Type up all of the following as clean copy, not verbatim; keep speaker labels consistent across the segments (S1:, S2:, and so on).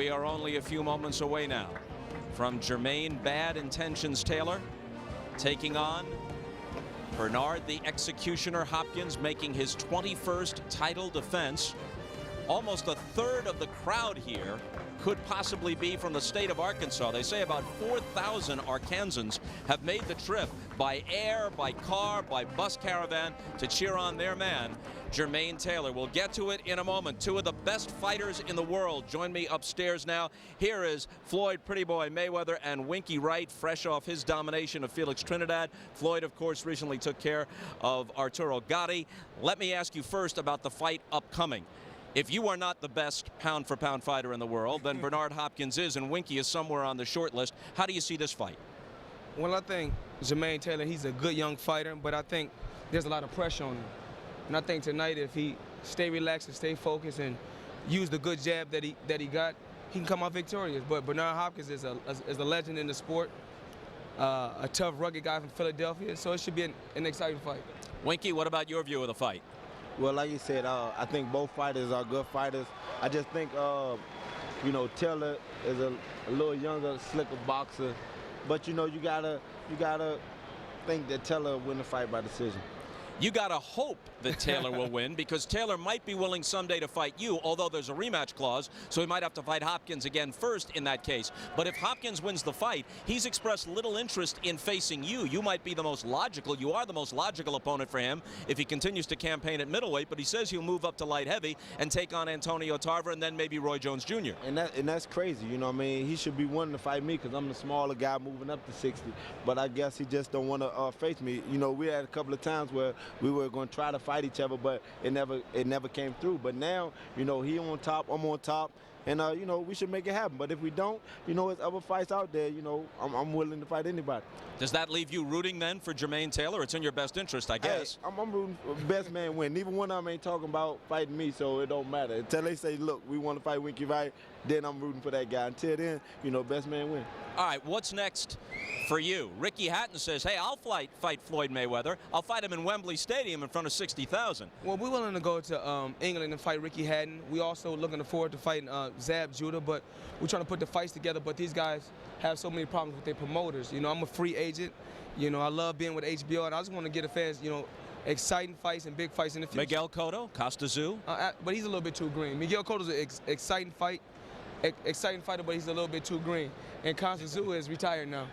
S1: we are only a few moments away now from Jermain Bad Intentions Taylor taking on Bernard the Executioner Hopkins, making his 21st title defense. Almost a third of the crowd here could possibly be from the state of Arkansas. They say about 4,000 Arkansans have made the trip by air, by car, by bus caravan to cheer on their man, Jermain Taylor. We'll get to it in a moment. Two of the best fighters in the world join me upstairs now. Here is Floyd Pretty Boy Mayweather and Winky Wright, fresh off his domination of Felix Trinidad. Floyd, of course, recently took care of Arturo Gatti. Let me ask you first about the fight upcoming. If you are not the best pound-for-pound fighter in the world, then Bernard Hopkins is, and Winky is somewhere on the short list. How do you see this fight?
S2: Well, I think Jermain Taylor, he's a good young fighter, but I think there's a lot of pressure on him. And I think tonight, if he stay relaxed and stay focused and use the good jab that he got, he can come out victorious. But Bernard Hopkins is a legend in the sport, a tough, rugged guy from Philadelphia, so it should be an exciting fight.
S1: Winky, what about your view of the fight?
S3: Well, like you said, I think both fighters are good fighters. I just think, you know, Taylor is a little younger, slicker boxer. But, you know, you gotta think that Taylor will win the fight by decision.
S1: You gotta hope that Taylor will win, because Taylor might be willing someday to fight you, although there's a rematch clause, so he might have to fight Hopkins again first in that case. But if Hopkins wins the fight, he's expressed little interest in facing you. You might be the most logical, you are the most logical opponent for him if he continues to campaign at middleweight, but he says he'll move up to light heavy and take on Antonio Tarver and then maybe Roy Jones Jr.
S3: And that's crazy, you know what I mean? He should be wanting to fight me because I'm the smaller guy moving up to 60. But I guess he just don't want to face me. You know, we had a couple of times where we were going to try to fight each other, but it never came through. But now, you know, he on top, I'm on top, and you know, we should make it happen. But if we don't, you know, there's other fights out there. You know, I'm willing to fight anybody.
S1: Does that leave you rooting then for Jermain Taylor? It's in your best interest, I guess.
S3: Hey, I'm rooting for best man win. Neither one of them ain't talking about fighting me, so it don't matter. Until they say, look, we want to fight Winky Wright, then I'm rooting for that guy. Until then, you know, best man win.
S1: All right, what's next for you? Ricky Hatton says, hey, I'll fight Floyd Mayweather. I'll fight him in Wembley Stadium in front of 60,000.
S2: Well, we're willing to go to England and fight Ricky Hatton. We also looking forward to fighting Zab Judah, but we're trying to put the fights together. But these guys have so many problems with their promoters. You know, I'm a free agent. You know, I love being with HBO, and I just want to get the fans, you know, exciting fights and big fights in the future.
S1: Miguel Cotto, Costa Zoo?
S2: But he's a little bit too green. Miguel Cotto's an exciting fighter, but he's a little bit too green. And Costa Zoo is retired now.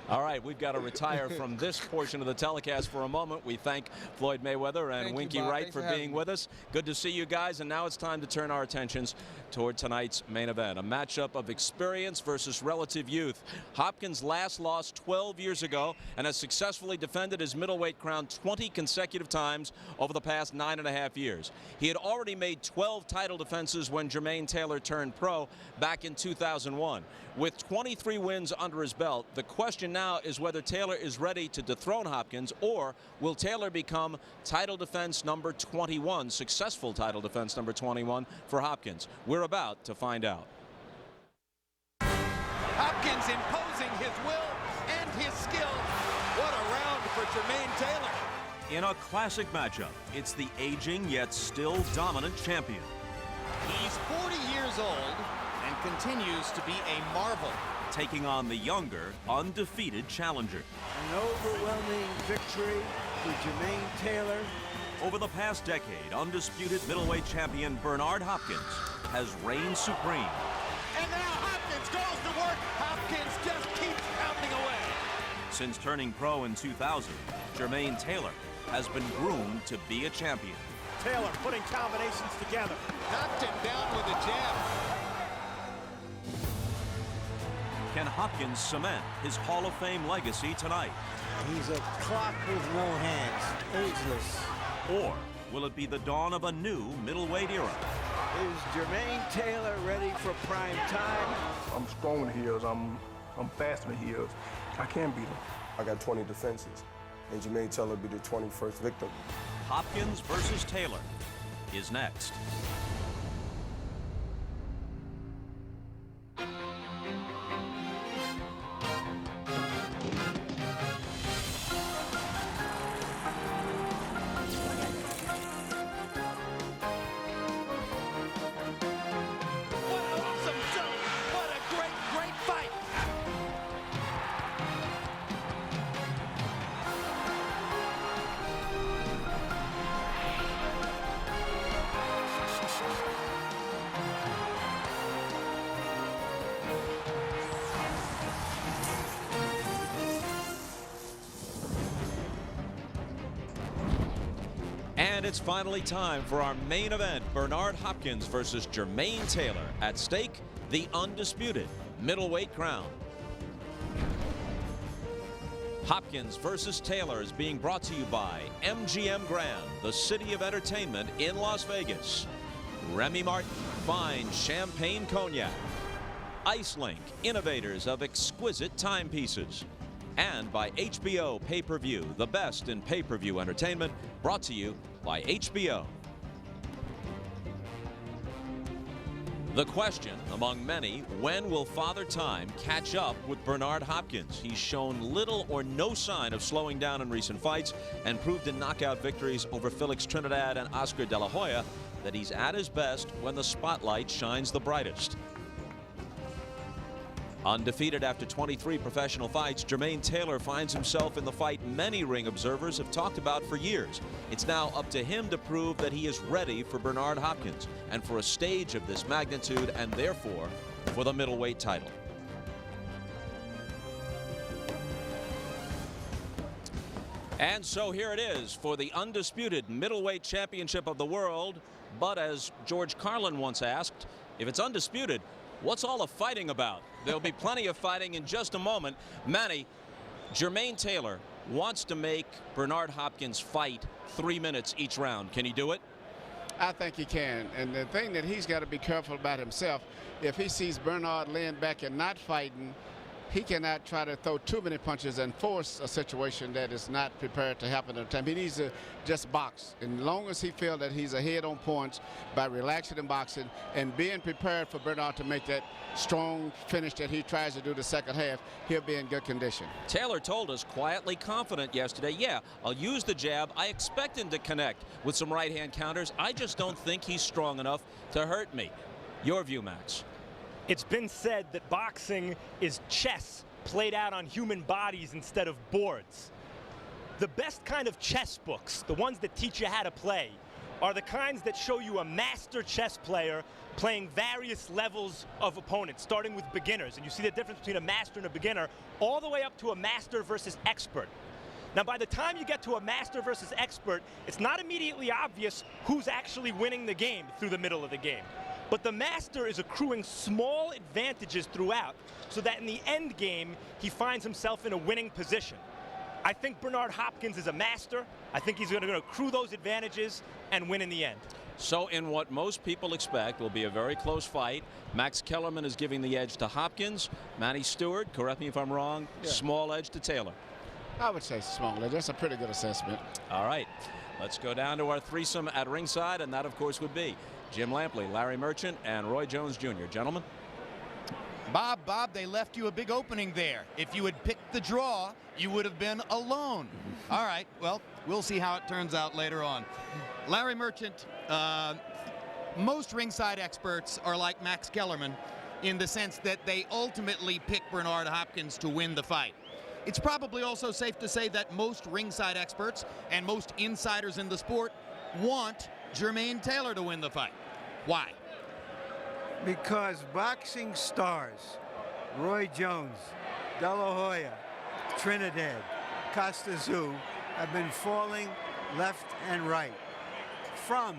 S1: All right, we've got to retire from this portion of the telecast for a moment. We thank Floyd Mayweather and Winky Wright for being with us. Good to see you guys, and now it's time to turn our attentions toward tonight's main event, a matchup of experience versus relative youth. Hopkins last lost 12 years ago and has successfully defended his middleweight crown 20 consecutive times over the past 9.5 years. He had already made 12 title defenses when Jermain Taylor turned pro back in 2001. With 23 wins under his belt, the question now is whether Taylor is ready to dethrone Hopkins, or will Taylor become title defense number 21, successful title defense number 21 for Hopkins? We're about to find out.
S4: Hopkins imposing his will and his skill. What a round for Jermain Taylor.
S1: In a classic matchup, it's the aging yet still dominant champion.
S4: He's 40 years old and continues to be a marvel,
S1: taking on the younger, undefeated challenger.
S5: An overwhelming victory for Jermain Taylor.
S1: Over the past decade, undisputed middleweight champion Bernard Hopkins has reigned supreme.
S4: And now Hopkins goes to work. Hopkins just keeps pounding away.
S1: Since turning pro in 2000, Jermain Taylor has been groomed to be a champion.
S5: Taylor putting combinations together.
S4: Knocked him down with a jab.
S1: Can Hopkins cement his Hall of Fame legacy tonight?
S5: He's a clock with no hands, ageless.
S1: Or will it be the dawn of a new middleweight era?
S5: Is Jermain Taylor ready for prime time?
S6: I'm strong in the heels. I'm fast in the heels. I can't beat him.
S7: I got 20 defenses, and Jermain Taylor will be the 21st victim.
S1: Hopkins versus Taylor is next.
S4: What an awesome
S1: it's finally time for our main event. Bernard Hopkins versus Jermain Taylor. At stake, the undisputed middleweight crown. Hopkins versus Taylor is being brought to you by MGM Grand, the city of entertainment in Las Vegas. Remy Martin, fine champagne cognac. Icelink, innovators of exquisite timepieces. And by HBO Pay-Per-View, the best in pay-per-view entertainment, brought to you by HBO. The question, among many, when will Father Time catch up with Bernard Hopkins? He's shown little or no sign of slowing down in recent fights and proved in knockout victories over Felix Trinidad and Oscar De La Hoya that he's at his best when the spotlight shines the brightest. Undefeated after 23 professional fights, Jermain Taylor finds himself in the fight many ring observers have talked about for years. It's now up to him to prove that he is ready for Bernard Hopkins and for a stage of this magnitude, and therefore for the middleweight title. And so here it is for the undisputed middleweight championship of the world. But as George Carlin once asked, if it's undisputed, what's all the fighting about? There'll be plenty of fighting in just a moment. Manny, Jermain Taylor wants to make Bernard Hopkins fight 3 minutes each round. Can he do it?
S8: I think he can. And the thing that he's got to be careful about himself, if he sees Bernard laying back and not fighting, he cannot try to throw too many punches and force a situation that is not prepared to happen at the time. He needs to just box. And as long as he feels that he's ahead on points by relaxing and boxing and being prepared for Bernard to make that strong finish that he tries to do the second half, he'll be in good condition.
S1: Taylor told us quietly confident yesterday, yeah, I'll use the jab. I expect him to connect with some right-hand counters. I just don't think he's strong enough to hurt me. Your view, Max?
S9: It's been said that boxing is chess played out on human bodies instead of boards. The best kind of chess books, the ones that teach you how to play, are the kinds that show you a master chess player playing various levels of opponents, starting with beginners. And you see the difference between a master and a beginner, all the way up to a master versus expert. Now, by the time you get to a master versus expert, it's not immediately obvious who's actually winning the game through the middle of the game. But the master is accruing small advantages throughout so that in the end game, he finds himself in a winning position. I think Bernard Hopkins is a master. I think he's going to accrue those advantages and win in the end.
S1: So in what most people expect will be a very close fight, Max Kellerman is giving the edge to Hopkins. Manny Stewart, correct me if I'm wrong, small edge to Taylor.
S8: I would say small edge. That's a pretty good assessment.
S1: All right. Let's go down to our threesome at ringside, and that, of course, would be Jim Lampley, Larry Merchant, and Roy Jones Jr. Gentlemen.
S10: Bob, they left you a big opening there. If you had picked the draw, you would have been alone. All right, well, we'll see how it turns out later on. Larry Merchant, most ringside experts are like Max Kellerman in the sense that they ultimately pick Bernard Hopkins to win the fight. It's probably also safe to say that most ringside experts and most insiders in the sport want Jermain Taylor to win the fight. Why?
S5: Because boxing stars, Roy Jones, De La Hoya, Trinidad, Costa Azul, have been falling left and right, from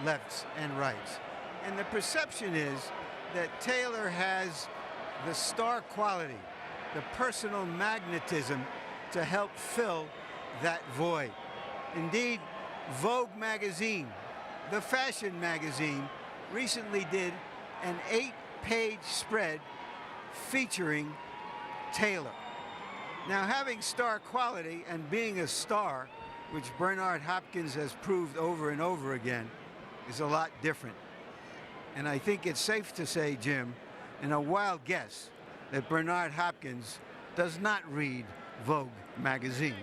S5: lefts and rights. And the perception is that Taylor has the star quality, the personal magnetism to help fill that void. Indeed, Vogue magazine, the fashion magazine, recently did an 8-page spread featuring Taylor. Now, having star quality and being a star, which Bernard Hopkins has proved over and over again, is a lot different. And I think it's safe to say, Jim, in a wild guess, that Bernard Hopkins does not read Vogue magazine.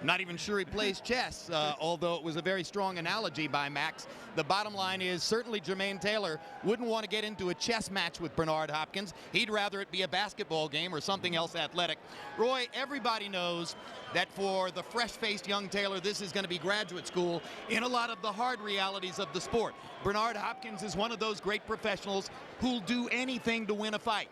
S10: Not even sure he plays chess, although it was a very strong analogy by Max. The bottom line is certainly Jermain Taylor wouldn't want to get into a chess match with Bernard Hopkins. He'd rather it be a basketball game or something else athletic. Roy, everybody knows that for the fresh-faced young Taylor, this is going to be graduate school in a lot of the hard realities of the sport. Bernard Hopkins is one of those great professionals who'll do anything to win a fight.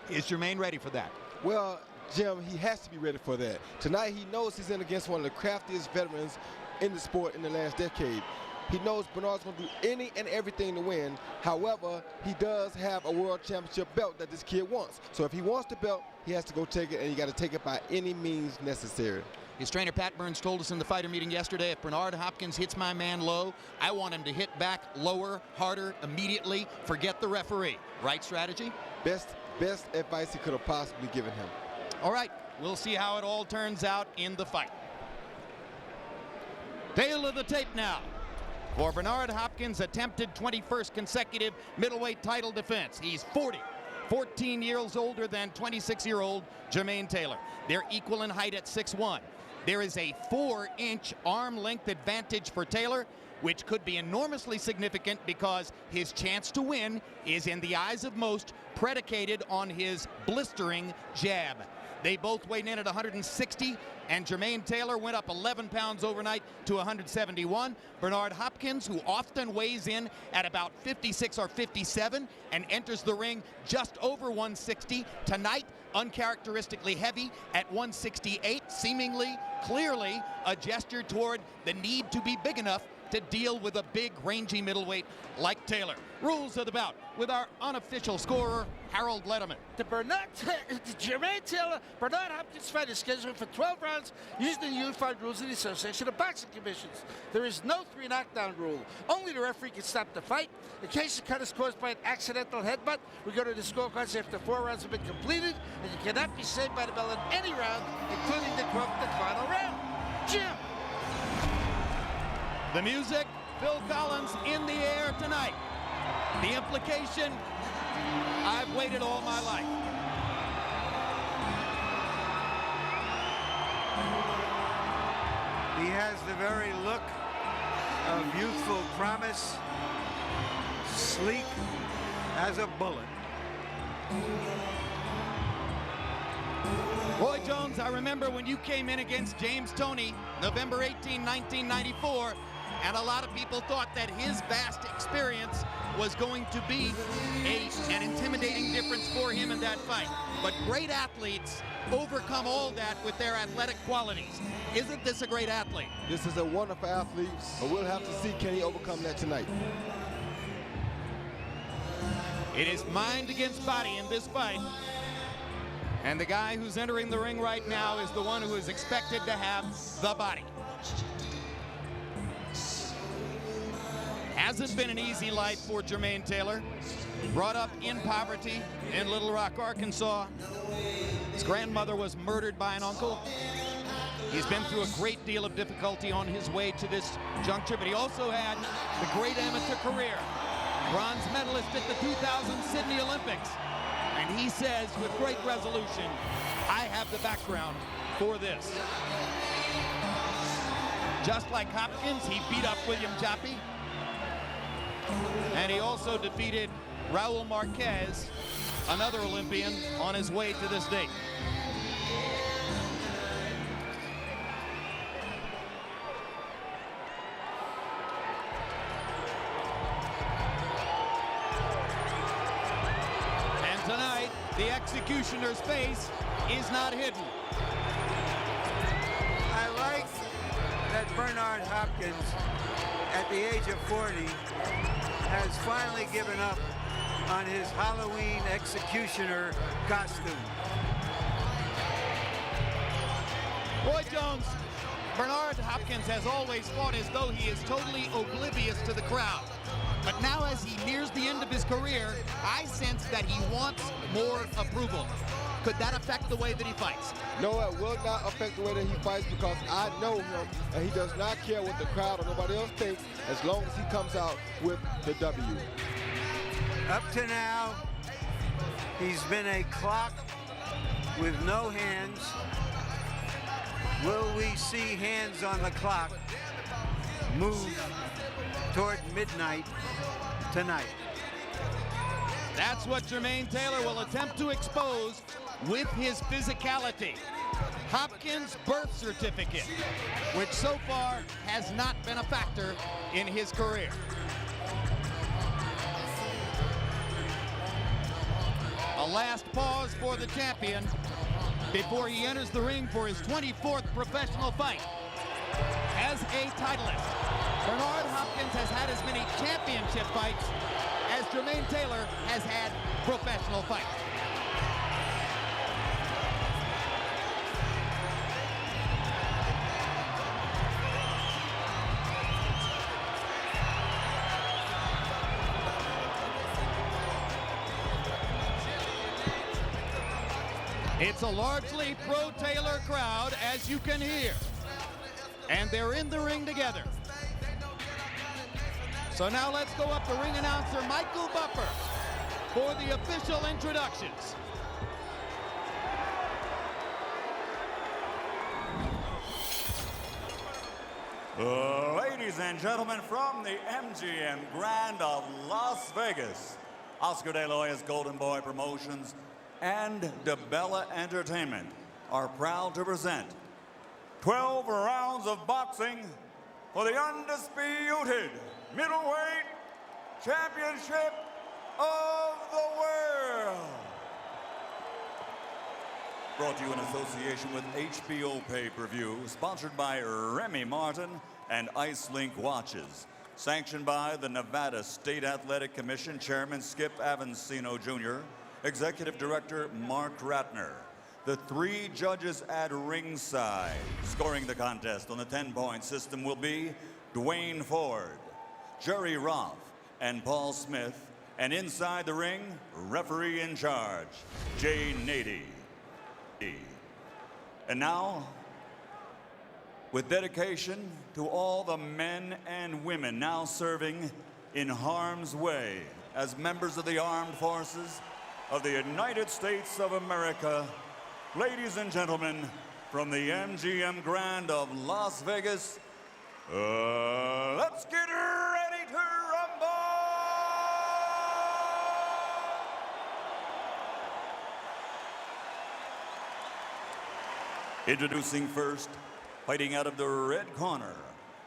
S10: Is Jermain ready for that?
S7: Well, Jim, he has to be ready for that. Tonight, he knows he's in against one of the craftiest veterans in the sport in the last decade. He knows Bernard's going to do any and everything to win. However, he does have a world championship belt that this kid wants. So if he wants the belt, he has to go take it, and you got to take it by any means necessary.
S10: His trainer Pat Burns told us in the fighter meeting yesterday, if Bernard Hopkins hits my man low, I want him to hit back lower, harder, immediately, forget the referee. Right strategy?
S7: Best advice he could have possibly given him.
S10: All right, we'll see how it all turns out in the fight. Tail of the tape now for Bernard Hopkins' attempted 21st consecutive middleweight title defense. He's 14 years older than 26-year-old Jermain Taylor. They're equal in height at 6'1". There is a 4-inch arm length advantage for Taylor, which could be enormously significant because his chance to win is, in the eyes of most, predicated on his blistering jab. They both weighed in at 160, and Jermain Taylor went up 11 pounds overnight to 171. Bernard Hopkins, who often weighs in at about 56 or 57 and enters the ring just over 160, tonight uncharacteristically heavy at 168, seemingly, clearly a gesture toward the need to be big enough to deal with a big, rangy middleweight like Taylor. Rules of the bout with our unofficial scorer, Harold Letterman.
S11: The Jermain Taylor, Bernard Hopkins fight is scheduled for 12 rounds using the unified rules of the Association of Boxing Commissions. There is no 3 knockdown rule. Only the referee can stop the fight. In case the cut is caused by an accidental headbutt, we go to the scorecards after 4 rounds have been completed, and you cannot be saved by the bell in any round, including the 12th and final round. Jim.
S10: The music, Phil Collins in the air tonight. The implication, I've waited all my life.
S5: He has the very look of youthful promise, sleek as a bullet.
S10: Roy Jones, I remember when you came in against James Toney, November 18, 1994, and a lot of people thought that his vast experience was going to be an intimidating difference for him in that fight. But great athletes overcome all that with their athletic qualities. Isn't this a great athlete?
S7: This is a wonderful athlete, but we'll have to see can he overcome that tonight.
S10: It is mind against body in this fight. And the guy who's entering the ring right now is the one who is expected to have the body. Hasn't been an easy life for Jermain Taylor. Brought up in poverty in Little Rock, Arkansas. His grandmother was murdered by an uncle. He's been through a great deal of difficulty on his way to this juncture, but he also had the great amateur career. Bronze medalist at the 2000 Sydney Olympics. And he says with great resolution, I have the background for this. Just like Hopkins, he beat up William Jaffe. And he also defeated Raul Marquez, another Olympian, on his way to this date. And tonight, the executioner's face is not hidden.
S5: I like that Bernard Hopkins, at the age of 40, has finally given up on his Halloween executioner costume.
S10: Roy Jones, Bernard Hopkins has always fought as though he is totally oblivious to the crowd. But now as he nears the end of his career, I sense that he wants more approval. Could that affect the way that he fights?
S7: No, it will not affect the way that he fights because I know him and he does not care what the crowd or nobody else thinks as long as he comes out with the W.
S5: Up to now, he's been a clock with no hands. Will we see hands on the clock move toward midnight tonight?
S10: That's what Jermain Taylor will attempt to expose with his physicality. Hopkins' birth certificate, which so far has not been a factor in his career. A last pause for the champion before he enters the ring for his 24th professional fight. As was a titleist. Bernard Hopkins has had as many championship fights as Jermain Taylor has had professional fights. It's a largely pro-Taylor crowd, as you can hear. And they're in the ring together. So now let's go up to ring announcer Michael Buffer for the official introductions.
S12: Ladies and gentlemen, from the MGM Grand of Las Vegas, Oscar De La Hoya's Golden Boy Promotions and DeBella Entertainment are proud to present 12 rounds of boxing for the undisputed middleweight championship of the world. Brought to you in association with HBO Pay-Per-View, sponsored by Remy Martin and IceLink Watches, sanctioned by the Nevada State Athletic Commission Chairman Skip Avancino Jr., Executive Director Mark Ratner. The 3 judges at ringside scoring the contest on the 10-point system will be Dwayne Ford, Jerry Roth, and Paul Smith. And inside the ring, referee in charge, Jay Nady. And now, with dedication to all the men and women now serving in harm's way as members of the armed forces of the United States of America, ladies and gentlemen, from the MGM Grand of Las Vegas, let's get ready to rumble! Introducing first, fighting out of the red corner,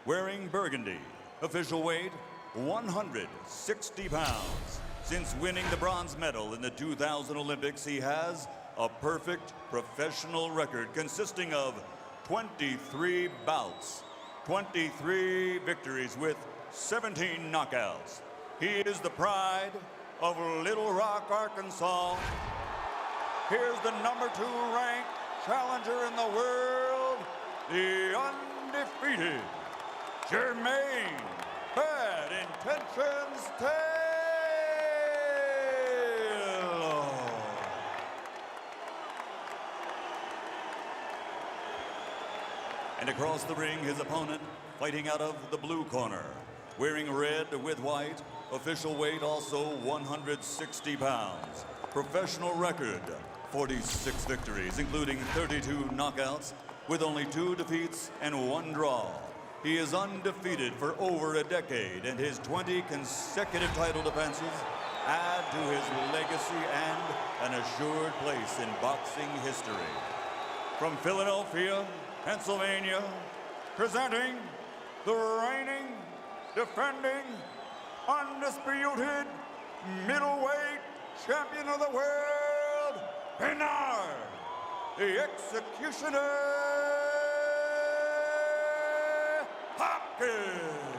S12: wearing burgundy, official weight 160 pounds. Since winning the bronze medal in the 2000 Olympics, he has a perfect professional record consisting of 23 bouts, 23 victories with 17 knockouts. He is the pride of Little Rock, Arkansas. Here's the #2 ranked challenger in the world, the undefeated Jermain Bad Intentions Taylor. And across the ring, his opponent, fighting out of the blue corner, wearing red with white, official weight also 160 pounds. Professional record, 46 victories, including 32 knockouts, with only 2 defeats and 1 draw. He is undefeated for over a decade, and his 20 consecutive title defenses add to his legacy and an assured place in boxing history. From Philadelphia, Pennsylvania, presenting the reigning, defending, undisputed middleweight champion of the world, Bernard, the Executioner Hopkins.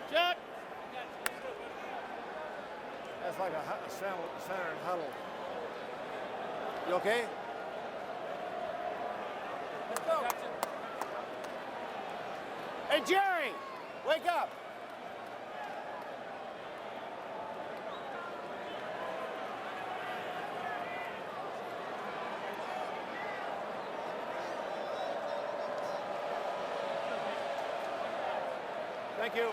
S11: Jack. That's like a center huddle. You okay? Let's go. Hey, Jerry, wake up. Thank you.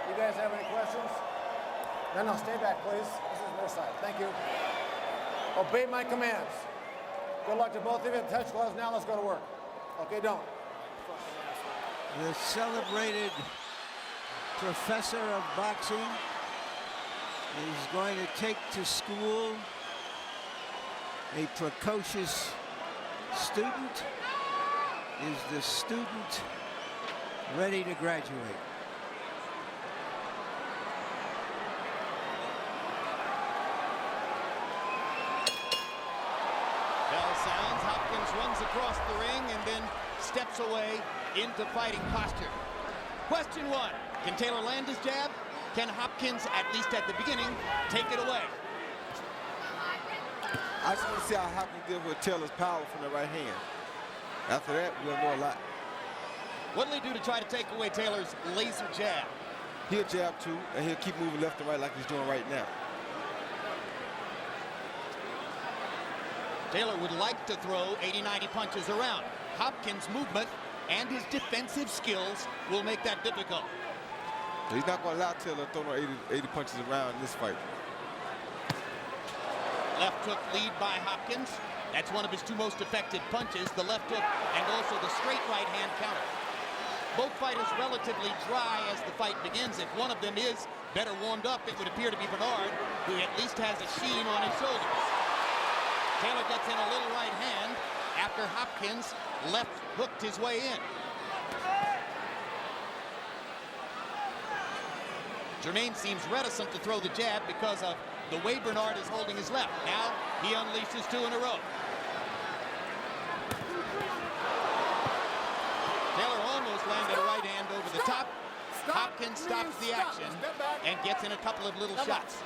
S11: You guys have any questions? No, stay back, please. This is their side. Thank you. Obey my commands. Good luck to both of you. Touch gloves now. Let's go to work. Okay, don't.
S5: The celebrated professor of boxing is going to take to school a precocious student. Is the student ready to graduate?
S10: Bell sounds. Hopkins runs across the ring and then steps away into fighting posture. Question 1. Can Taylor land his jab? Can Hopkins, at least at the beginning, take it away?
S7: I just want to see how Hopkins deals with Taylor's power from the right hand. After that, we'll know a lot.
S10: What will he do to try to take away Taylor's laser jab?
S7: He'll jab too, and he'll keep moving left and right like he's doing right now.
S10: Taylor would like to throw 80-90 punches around. Hopkins' movement and his defensive skills will make that difficult.
S7: He's not going to allow Taylor to throw no 80 punches around in this fight.
S10: Left hook lead by Hopkins. That's one of his 2 most effective punches, the left hook and also the straight right hand counter. Both fighters relatively dry as the fight begins. If one of them is better warmed up, it would appear to be Bernard, who at least has a sheen on his shoulders. Taylor gets in a little right hand after Hopkins left hooked his way in. Jermain seems reticent to throw the jab because of the way Bernard is holding his left. Now he unleashes 2 in a row. Taylor almost landed a right hand over the top. Hopkins stops the action and gets in a couple of little shots.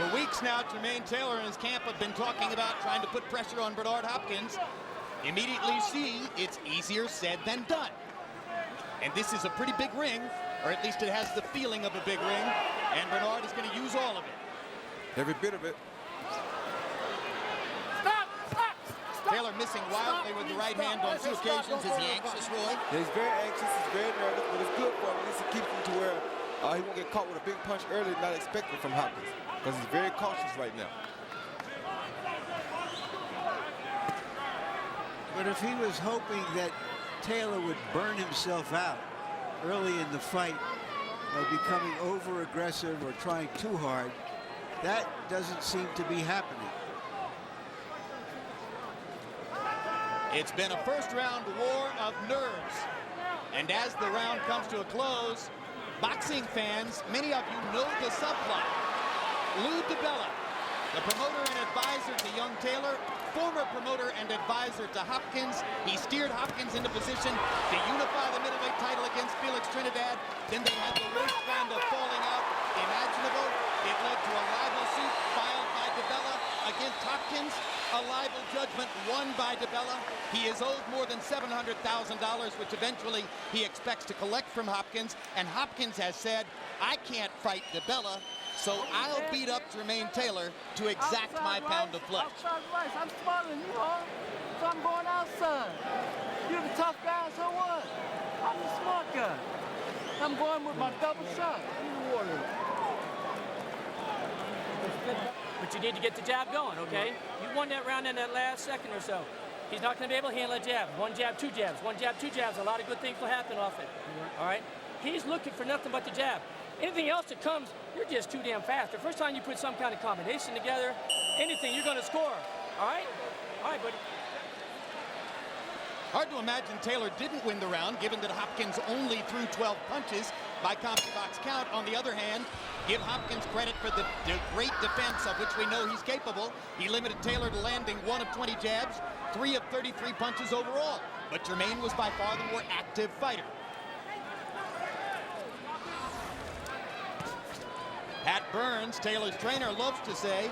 S10: For weeks now, Jermain Taylor and his camp have been talking about trying to put pressure on Bernard Hopkins. Immediately see it's easier said than done. And this is a pretty big ring, or at least it has the feeling of a big ring, and Bernard is going to use all of it.
S7: Every bit of it.
S10: Taylor missing wildly with the right hand on 2 occasions. Is he anxious, Roy?
S7: Yeah, he's very anxious, he's very nervous, but it's good for him. At least it keeps him to where he won't get caught with a big punch early, not expected from Hopkins, because he's very cautious right now.
S5: But if he was hoping that Taylor would burn himself out early in the fight by becoming over-aggressive or trying too hard, that doesn't seem to be happening.
S10: It's been a first-round war of nerves. And as the round comes to a close, boxing fans, many of you know the subplot. Lou DiBella, the promoter and advisor to young Taylor, former promoter and advisor to Hopkins. He steered Hopkins into position to unify the middleweight title against Felix Trinidad. Then they had the worst kind of falling out imaginable. It led to a libel suit filed by DiBella against Hopkins. A libel judgment won by DiBella. He is owed more than $700,000, which eventually he expects to collect from Hopkins. And Hopkins has said, I can't fight DiBella, so I'll beat up Jermain Taylor to exact my pound of flesh.
S13: Outside rights. I'm smarter than you are, so I'm going outside. You're the tough guy, so what? I'm the smart guy. I'm going with my double shot.
S14: But you need to get the jab going, okay? You won that round in that last second or so. He's not going to be able to handle that jab. 1 jab, 2 jabs. 1 jab, 2 jabs. A lot of good things will happen off it. All right? He's looking for nothing but the jab. Anything else that comes, you're just too damn fast. The first time you put some kind of combination together, anything, you're going to score. All right? All right, buddy.
S10: Hard to imagine Taylor didn't win the round, given that Hopkins only threw 12 punches by CompuBox count. On the other hand, give Hopkins credit for the great defense of which we know he's capable. He limited Taylor to landing 1 of 20 jabs, 3 of 33 punches overall. But Jermain was by far the more active fighter. Pat Burns, Taylor's trainer, loves to say,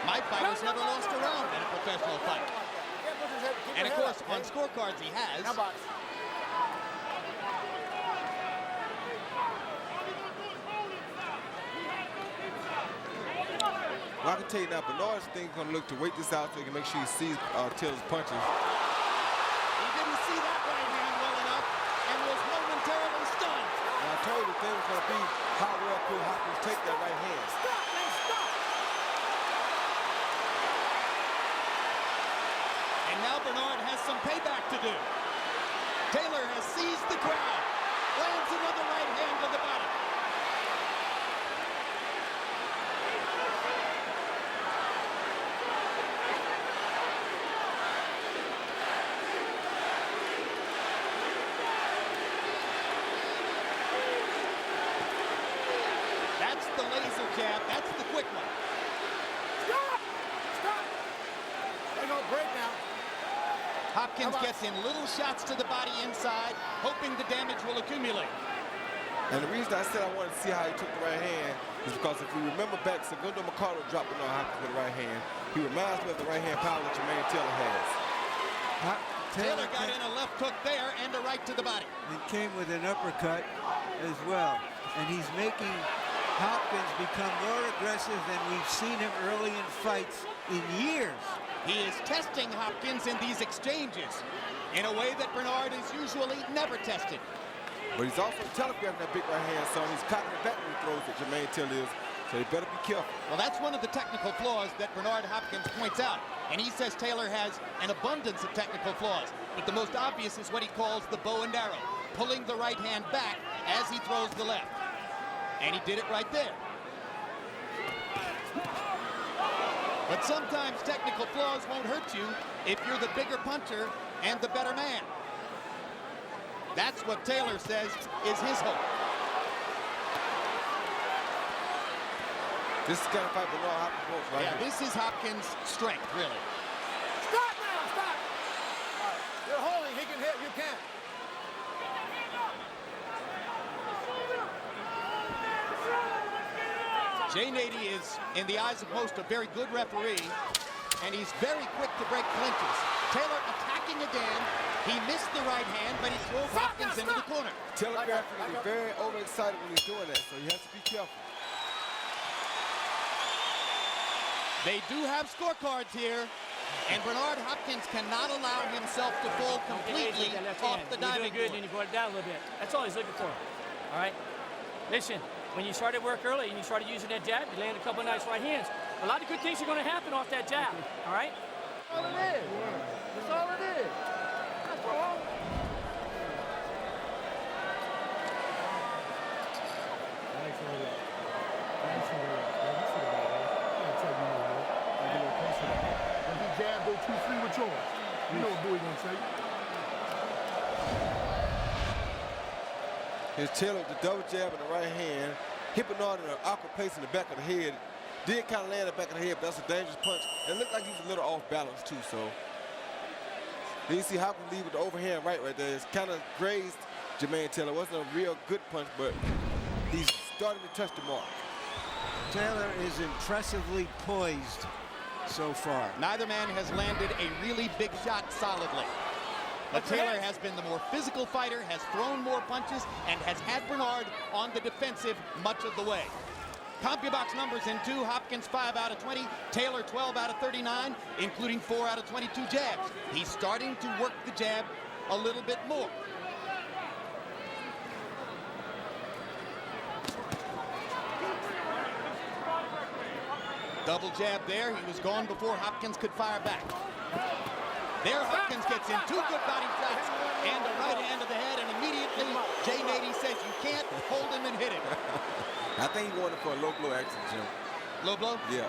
S10: my fighter's never lost a round in a professional fight. And of course, on scorecards he has.
S7: Well, I can tell you now, Bernard's thing is going to look to wait this out so he can make sure he sees Taylor's punches.
S10: He didn't see that right hand well enough and was momentarily stunned.
S7: And I told you the thing was going to be how well could Hopkins take that right hand.
S13: Stop, man, stop.
S10: And now Bernard has some payback to do. Taylor has seized the crowd, lands another right hand to the body. the laser jab. That's the quick one.
S11: Stop! Stop! They're going to break now.
S10: Hopkins gets in little shots to the body inside, hoping the damage will accumulate.
S7: And the reason I said I wanted to see how he took the right hand is because if we remember back, Segundo Mercado dropped Bernard Hopkins with the right hand. He reminds me of the right hand power that Jermain Taylor has.
S10: Taylor got in a left hook there and a right to the body.
S5: And came with an uppercut as well. And he's making Hopkins become more aggressive than we've seen him early in fights in years.
S10: He is testing Hopkins in these exchanges in a way that Bernard is usually never tested.
S7: But he's also telegraphing that big right hand, so he's cocking it back when he throws it, Jermain Taylor is. So he better be careful.
S10: Well, that's one of the technical flaws that Bernard Hopkins points out. And he says Taylor has an abundance of technical flaws. But the most obvious is what he calls the bow and arrow, pulling the right hand back as he throws the left. And he did it right there. But sometimes technical flaws won't hurt you if you're the bigger puncher and the better man. That's what Taylor says is his hope.
S7: This is kind of fight Bernard Hopkins wants right here.
S10: This is Hopkins' strength, really.
S11: Stop now! Stop! All right. You're holding. He can hit. You can't.
S10: Jay Nady is, in the eyes of most, a very good referee, and he's very quick to break clinches. Taylor attacking again. He missed the right hand, but he drove Hopkins into the corner.
S7: Taylor is very overexcited when he's doing that, so he has to be careful.
S10: They do have scorecards here, and Bernard Hopkins cannot allow himself to fall completely off the diving board.
S14: And you brought it down a little bit. That's all he's looking for. All right? Listen, when you started work early and you started using that jab, you landed a couple of nice right hands. A lot of good things are going to happen off that jab. All right?
S13: That's all it is. That's all it is. That's all.
S6: Jab go 2-3 with yours. You know what Bowie gonna say.
S7: Here's Taylor with the double jab in the right hand. Hit Bernard in an awkward place in the back of the head. Did kind of land in the back of the head, but that's a dangerous punch. And it looked like he was a little off balance too, so. Then you see Hopkins leave with the overhand right there. It's kind of grazed Jermain Taylor. Wasn't a real good punch, but he's starting to touch the mark.
S5: Taylor is impressively poised so far.
S10: Neither man has landed a really big shot solidly. But Taylor has been the more physical fighter, has thrown more punches, and has had Bernard on the defensive much of the way. CompuBox numbers in 2, Hopkins 5 out of 20, Taylor 12 out of 39, including 4 out of 22 jabs. He's starting to work the jab a little bit more. Double jab there. He was gone before Hopkins could fire back. There Hopkins gets in 2 good body shots and a right hand to the head, and immediately Jay Nady says you can't hold him and hit him.
S7: I think he wanted for a low blow action, Jim.
S10: Low blow?
S7: Yeah.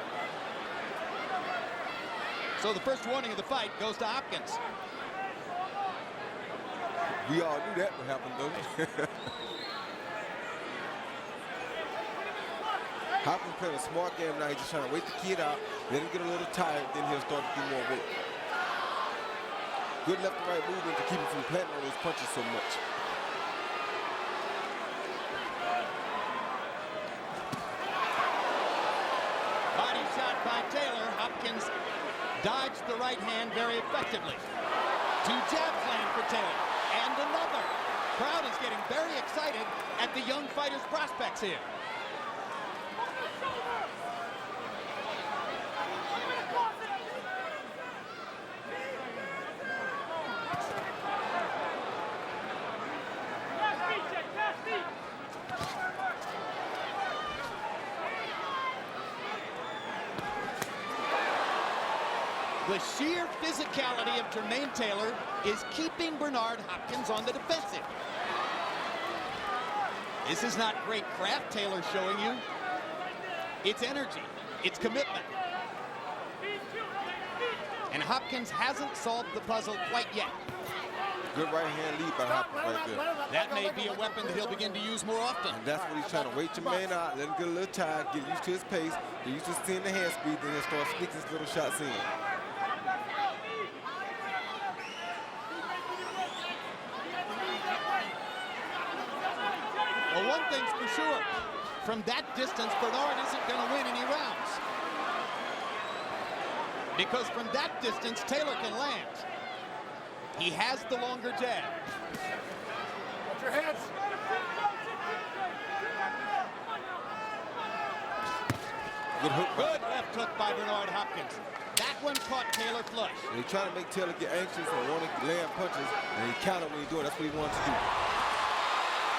S10: So the first warning of the fight goes to Hopkins.
S7: We all knew that would happen, though. Hopkins playing a smart game now. He's just trying to wait the kid out, let him get a little tired, then he'll start to do more work. Good left and right movement to keep him from planting on those punches so much.
S10: Body shot by Taylor. Hopkins dodged the right hand very effectively. 2 jabs land for Taylor. And another. Crowd is getting very excited at the young fighter's prospects here. The sheer physicality of Jermain Taylor is keeping Bernard Hopkins on the defensive. This is not great craft Taylor showing you. It's energy, it's commitment. And Hopkins hasn't solved the puzzle quite yet.
S7: Good right hand lead by Hopkins right there.
S10: That may be a weapon that he'll begin to use more often.
S7: And that's what he's trying to wait Jermain out, let him get a little tired, get used to his pace, get used to seeing the hand speed, then he'll start sneaking his little shots in.
S10: Well, one thing's for sure. From that distance, Bernard isn't going to win any rounds. Because from that distance, Taylor can land. He has the longer jab.
S11: Put your hands.
S7: Good hook.
S10: Good left hook by Bernard Hopkins. That one caught Taylor flush.
S7: And he's trying to make Taylor get anxious and want to land punches, and he countered when he's doing it. That's what he wanted to do.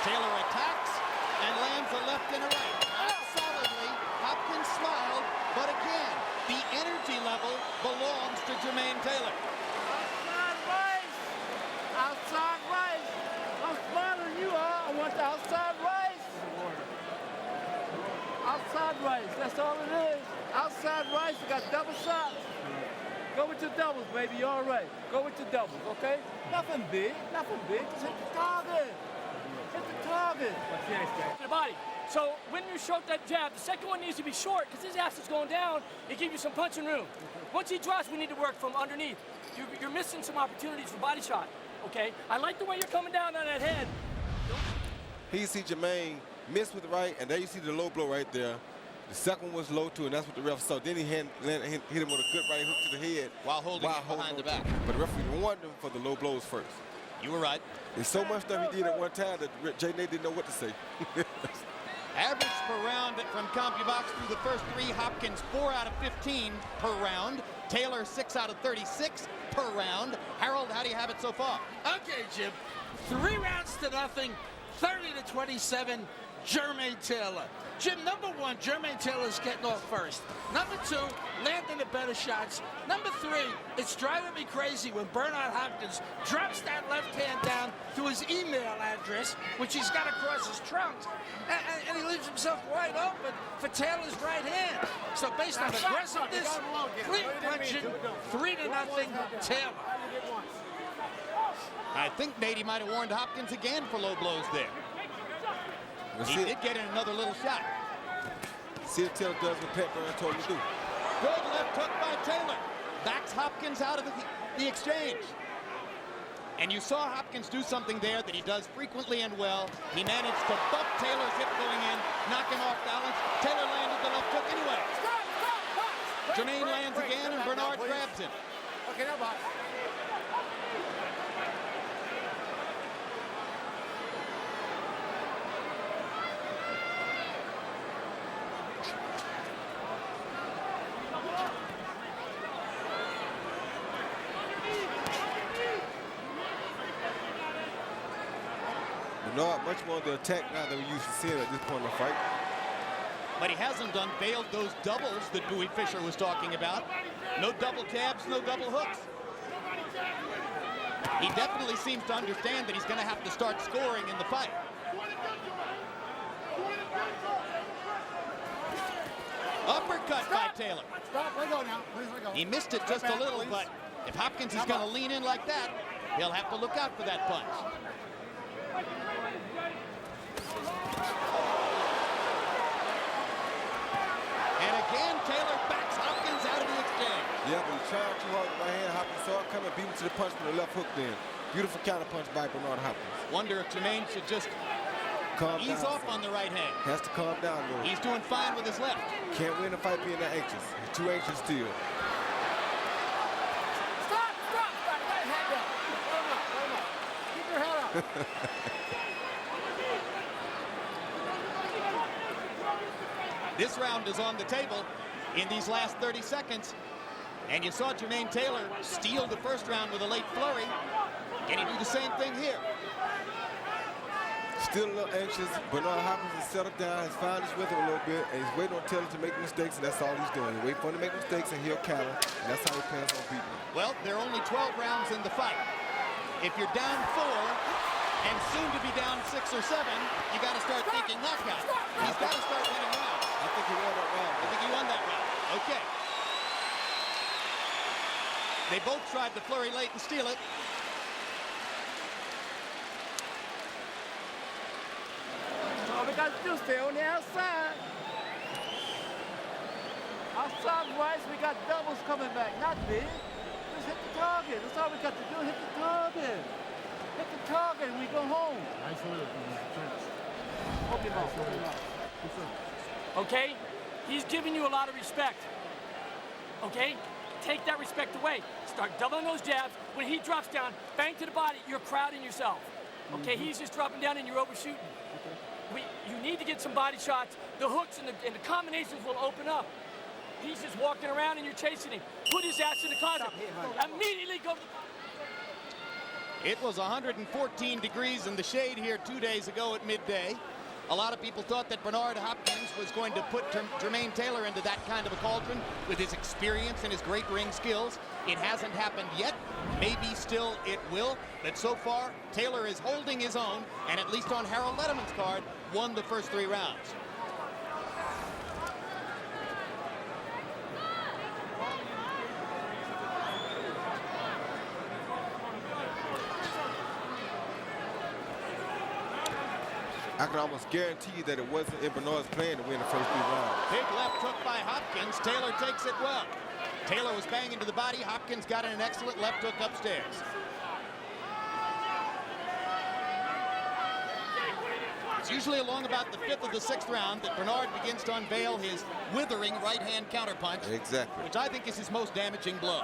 S10: Taylor attacks and lands a left and a right. Not solidly. Hopkins smiled, but again, the energy level belongs to Jermain Taylor.
S13: Outside right. Outside right. I'm smarter than you are. I want the outside right. Outside right. That's all it is. Outside right. You got double shots. Go with your doubles, baby. You're all right. Go with your doubles, okay? Nothing big. Nothing big. Just hit the target. Hit the target.
S14: The body. So when you short that jab, the second one needs to be short because his ass is going down. It gives you some punching room. Once he drops, we need to work from underneath. You're missing some opportunities for body shot, okay? I like the way you're coming down on that head.
S7: Here you see Jermain miss with the right, and there you see the low blow right there. The second one was low too, and that's what the ref saw. Then he hit him with a good right hook to the head
S10: while holding it behind the back.
S7: But the referee warned him for the low blows first.
S10: You were right.
S7: There's so much stuff he did at one time that Jay Nate didn't know what to say.
S10: Average per round from CompuBox through the first three. Hopkins 4 out of 15 per round. Taylor 6 out of 36 per round. Harold, how do you have it so far?
S11: Okay, Jim. 3 rounds to nothing, 30-27, Jermain Taylor. Jim, number 1, Jermain Taylor's getting off first. Number 2, landing the better shots. Number 3, it's driving me crazy when Bernard Hopkins drops that left hand down to his email address, which he's got across his trunks, and he leaves himself wide open for Taylor's right hand. So based on aggressiveness, clean punching, 3-0 Taylor.
S10: I think Nady might have warned Hopkins again for low blows there. He did get in another little shot.
S7: See if Taylor does what Pat Byrne told him to do.
S10: Good left hook by Taylor. Backs Hopkins out of the exchange. And you saw Hopkins do something there that he does frequently and well. He managed to bump Taylor's hip going in, knock him off balance. Taylor landed the left hook anyway. Jermain lands again, and Bernard grabs him.
S11: Okay, now box.
S7: Bernard much more the attack now than we used to see at this point in the fight.
S10: But he hasn't unveiled those doubles that Bowie Fischer was talking about. No double jabs, no double hooks. He definitely seems to understand that he's going to have to start scoring in the fight. Uppercut by Taylor.
S11: Stop, let go now. Please let go.
S10: He missed it just a little, but if Hopkins is going to lean in like that, he'll have to look out for that punch. And again, Taylor backs Hopkins out of the exchange.
S7: Yeah, but he's trying too hard with the right hand. Hopkins saw it coming, beat him to the punch from the left hook then. Beautiful counter punch by Bernard Hopkins.
S10: Wonder if Jermain should just ease off on the right hand.
S7: Has to calm down a little.
S10: He's doing fine with his left.
S7: Can't win a fight being that anxious. He's too anxious still.
S11: Stop! Let your head down. Let him up. Keep your head up.
S10: This round is on the table in these last 30 seconds. And you saw Jermain Taylor steal the first round with a late flurry. Can he do the same thing here?
S7: Still a little anxious. Bernard Hopkins has settled down, has found his rhythm a little bit, and he's waiting on Taylor to make mistakes, and that's all he's doing. He's waiting for him to make mistakes, and he'll counter, and that's how he plans on beating him.
S10: Well, there are only 12 rounds in the fight. If you're down 4 and soon to be down 6 or 7, you got to start thinking knockout. He's got to start winning rounds.
S7: I think he won that round.
S10: I think he won that round. Okay. They both tried the flurry late and steal it.
S13: do, stay on the outside. Outside rights, we got doubles coming back, not big. Just hit the target. That's all we got to do, hit the target. Hit the target and we go home. Nice move. Open him up.
S14: Okay? He's giving you a lot of respect. Okay? Take that respect away. Start doubling those jabs. When he drops down, bang to the body, you're crowding yourself. Okay? He's just dropping down and you're overshooting. You need to get some body shots. The hooks and the combinations will open up. He's just walking around and you're chasing him. Put his ass in the closet. Immediately go.
S10: It was 114 degrees in the shade here 2 days ago at midday. A lot of people thought that Bernard Hopkins was going to put Jermain Taylor into that kind of a cauldron with his experience and his great ring skills. It hasn't happened yet. Maybe still it will. But so far, Taylor is holding his own, and at least on Harold Letterman's card, won the first 3 rounds.
S7: I can almost guarantee you that it wasn't in Bernard's plan to win the first 3 rounds.
S10: Big left hook by Hopkins. Taylor takes it well. Taylor was banging to the body. Hopkins got an excellent left hook upstairs. It's usually along about the 5th or the 6th round that Bernard begins to unveil his withering right-hand counterpunch.
S7: Exactly.
S10: Which I think is his most damaging blow.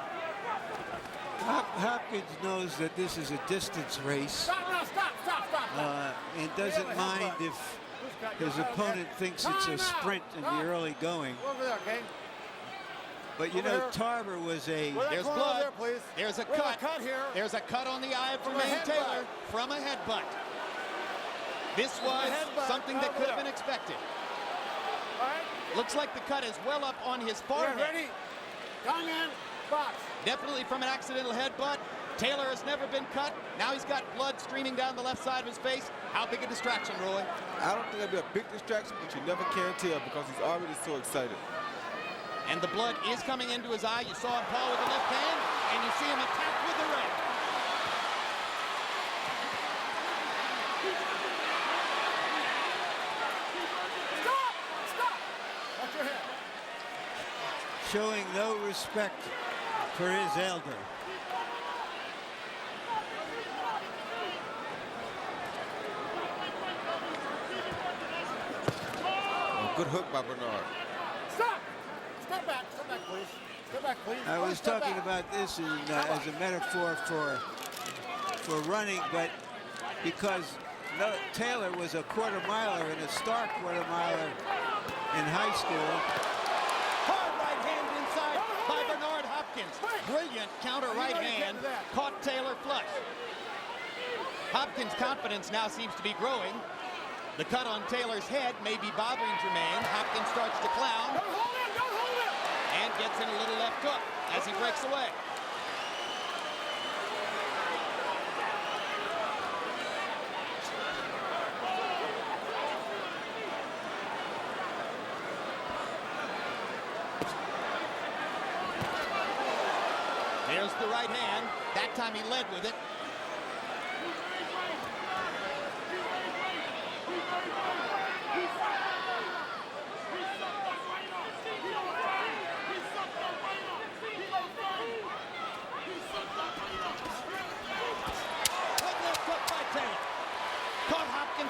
S5: Hopkins knows that this is a distance race.
S13: Stop.
S5: And doesn't mind if his opponent thinks it's a sprint in the early going.
S13: Over there, okay?
S5: But you know, Tarver was a...
S10: There's blood.
S13: There, please.
S10: There's a cut. There's a cut on the eye of Jermain Taylor from a headbutt. This was something that could have been expected.
S13: All right.
S10: Looks like the cut is well up on his forehead.
S13: Ready? Come in. Box.
S10: Definitely from an accidental headbutt. Taylor has never been cut. Now he's got blood streaming down the left side of his face. How big a distraction, Roy?
S7: I don't think that'd be a big distraction, but you never can tell because he's already so excited.
S10: And the blood is coming into his eye. You saw him paw with the left hand, and you see him attack with the right.
S13: Stop! Watch your head.
S5: showing no respect for his elder.
S7: Good hook by Bernard.
S13: Stop! Step back, please. Step back, please.
S5: I was talking about this as a metaphor for running, but because Taylor was a quarter miler and a star quarter miler in high school.
S10: Hard right hand inside by Bernard Hopkins. Brilliant counter right hand caught Taylor flush. Hopkins' confidence now seems to be growing. The cut on Taylor's head may be bothering Jermain. Hopkins starts to clown.
S13: Don't hold him!
S10: And gets in a little left hook as he breaks away. There's the right hand. That time he led with it.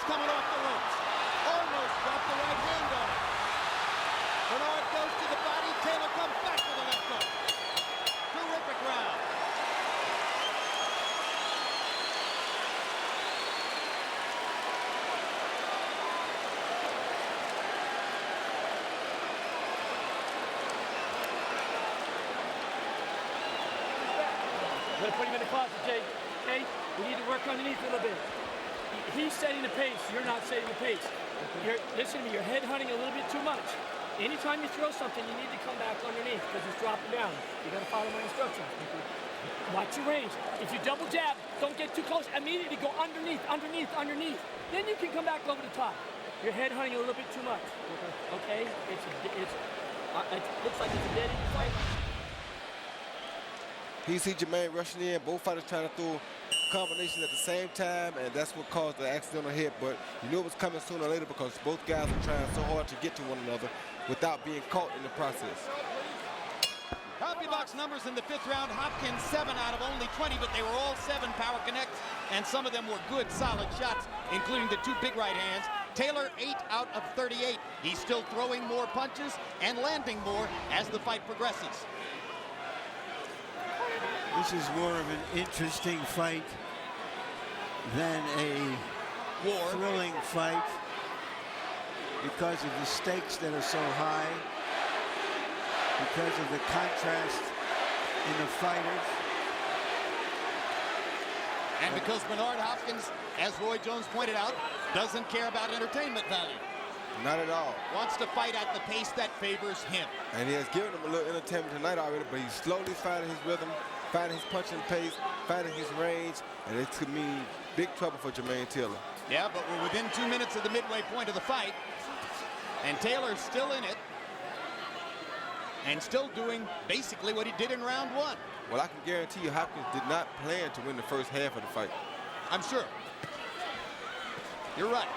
S10: Coming off the ropes. Almost dropped the right hand on it. Bernard goes to the body. Taylor comes back with a left hook. Terrific round.
S14: I'm going to put him in the closet, Jay. Okay? We need to work underneath a little bit. He's setting the pace. You're not setting the pace. Listen to me. You're head hunting a little bit too much. Anytime you throw something, you need to come back underneath because it's dropping down. You got to follow my instructions. Watch your range. If you double jab, don't get too close. Immediately go underneath. Then you can come back over the top. You're head hunting a little bit too much. Okay? It looks like it's a dead end fight.
S7: He see Jermain rushing in. Both fighters trying to throw combinations at the same time, and that's what caused the accidental hit. But you knew it was coming sooner or later because both guys were trying so hard to get to one another without being caught in the process.
S10: CompuBox numbers in the 5th round. Hopkins 7 out of only 20, but they were all 7 power connects, and some of them were good, solid shots, including the 2 big right hands. Taylor 8 out of 38. He's still throwing more punches and landing more as the fight progresses.
S5: This is more of an interesting fight than a thrilling fight because of the stakes that are so high, because of the contrast in the fighters.
S10: And because Bernard Hopkins, as Roy Jones pointed out, doesn't care about entertainment value.
S7: Not at all.
S10: Wants to fight at the pace that favors him.
S7: And he has given him a little entertainment tonight already, but he's slowly finding his rhythm, finding his punching pace, finding his range, and it could mean big trouble for Jermain Taylor.
S10: Yeah, but we're within 2 minutes of the midway point of the fight, and Taylor's still in it, and still doing basically what he did in round 1.
S7: Well, I can guarantee you Hopkins did not plan to win the first half of the fight.
S10: I'm sure. You're right.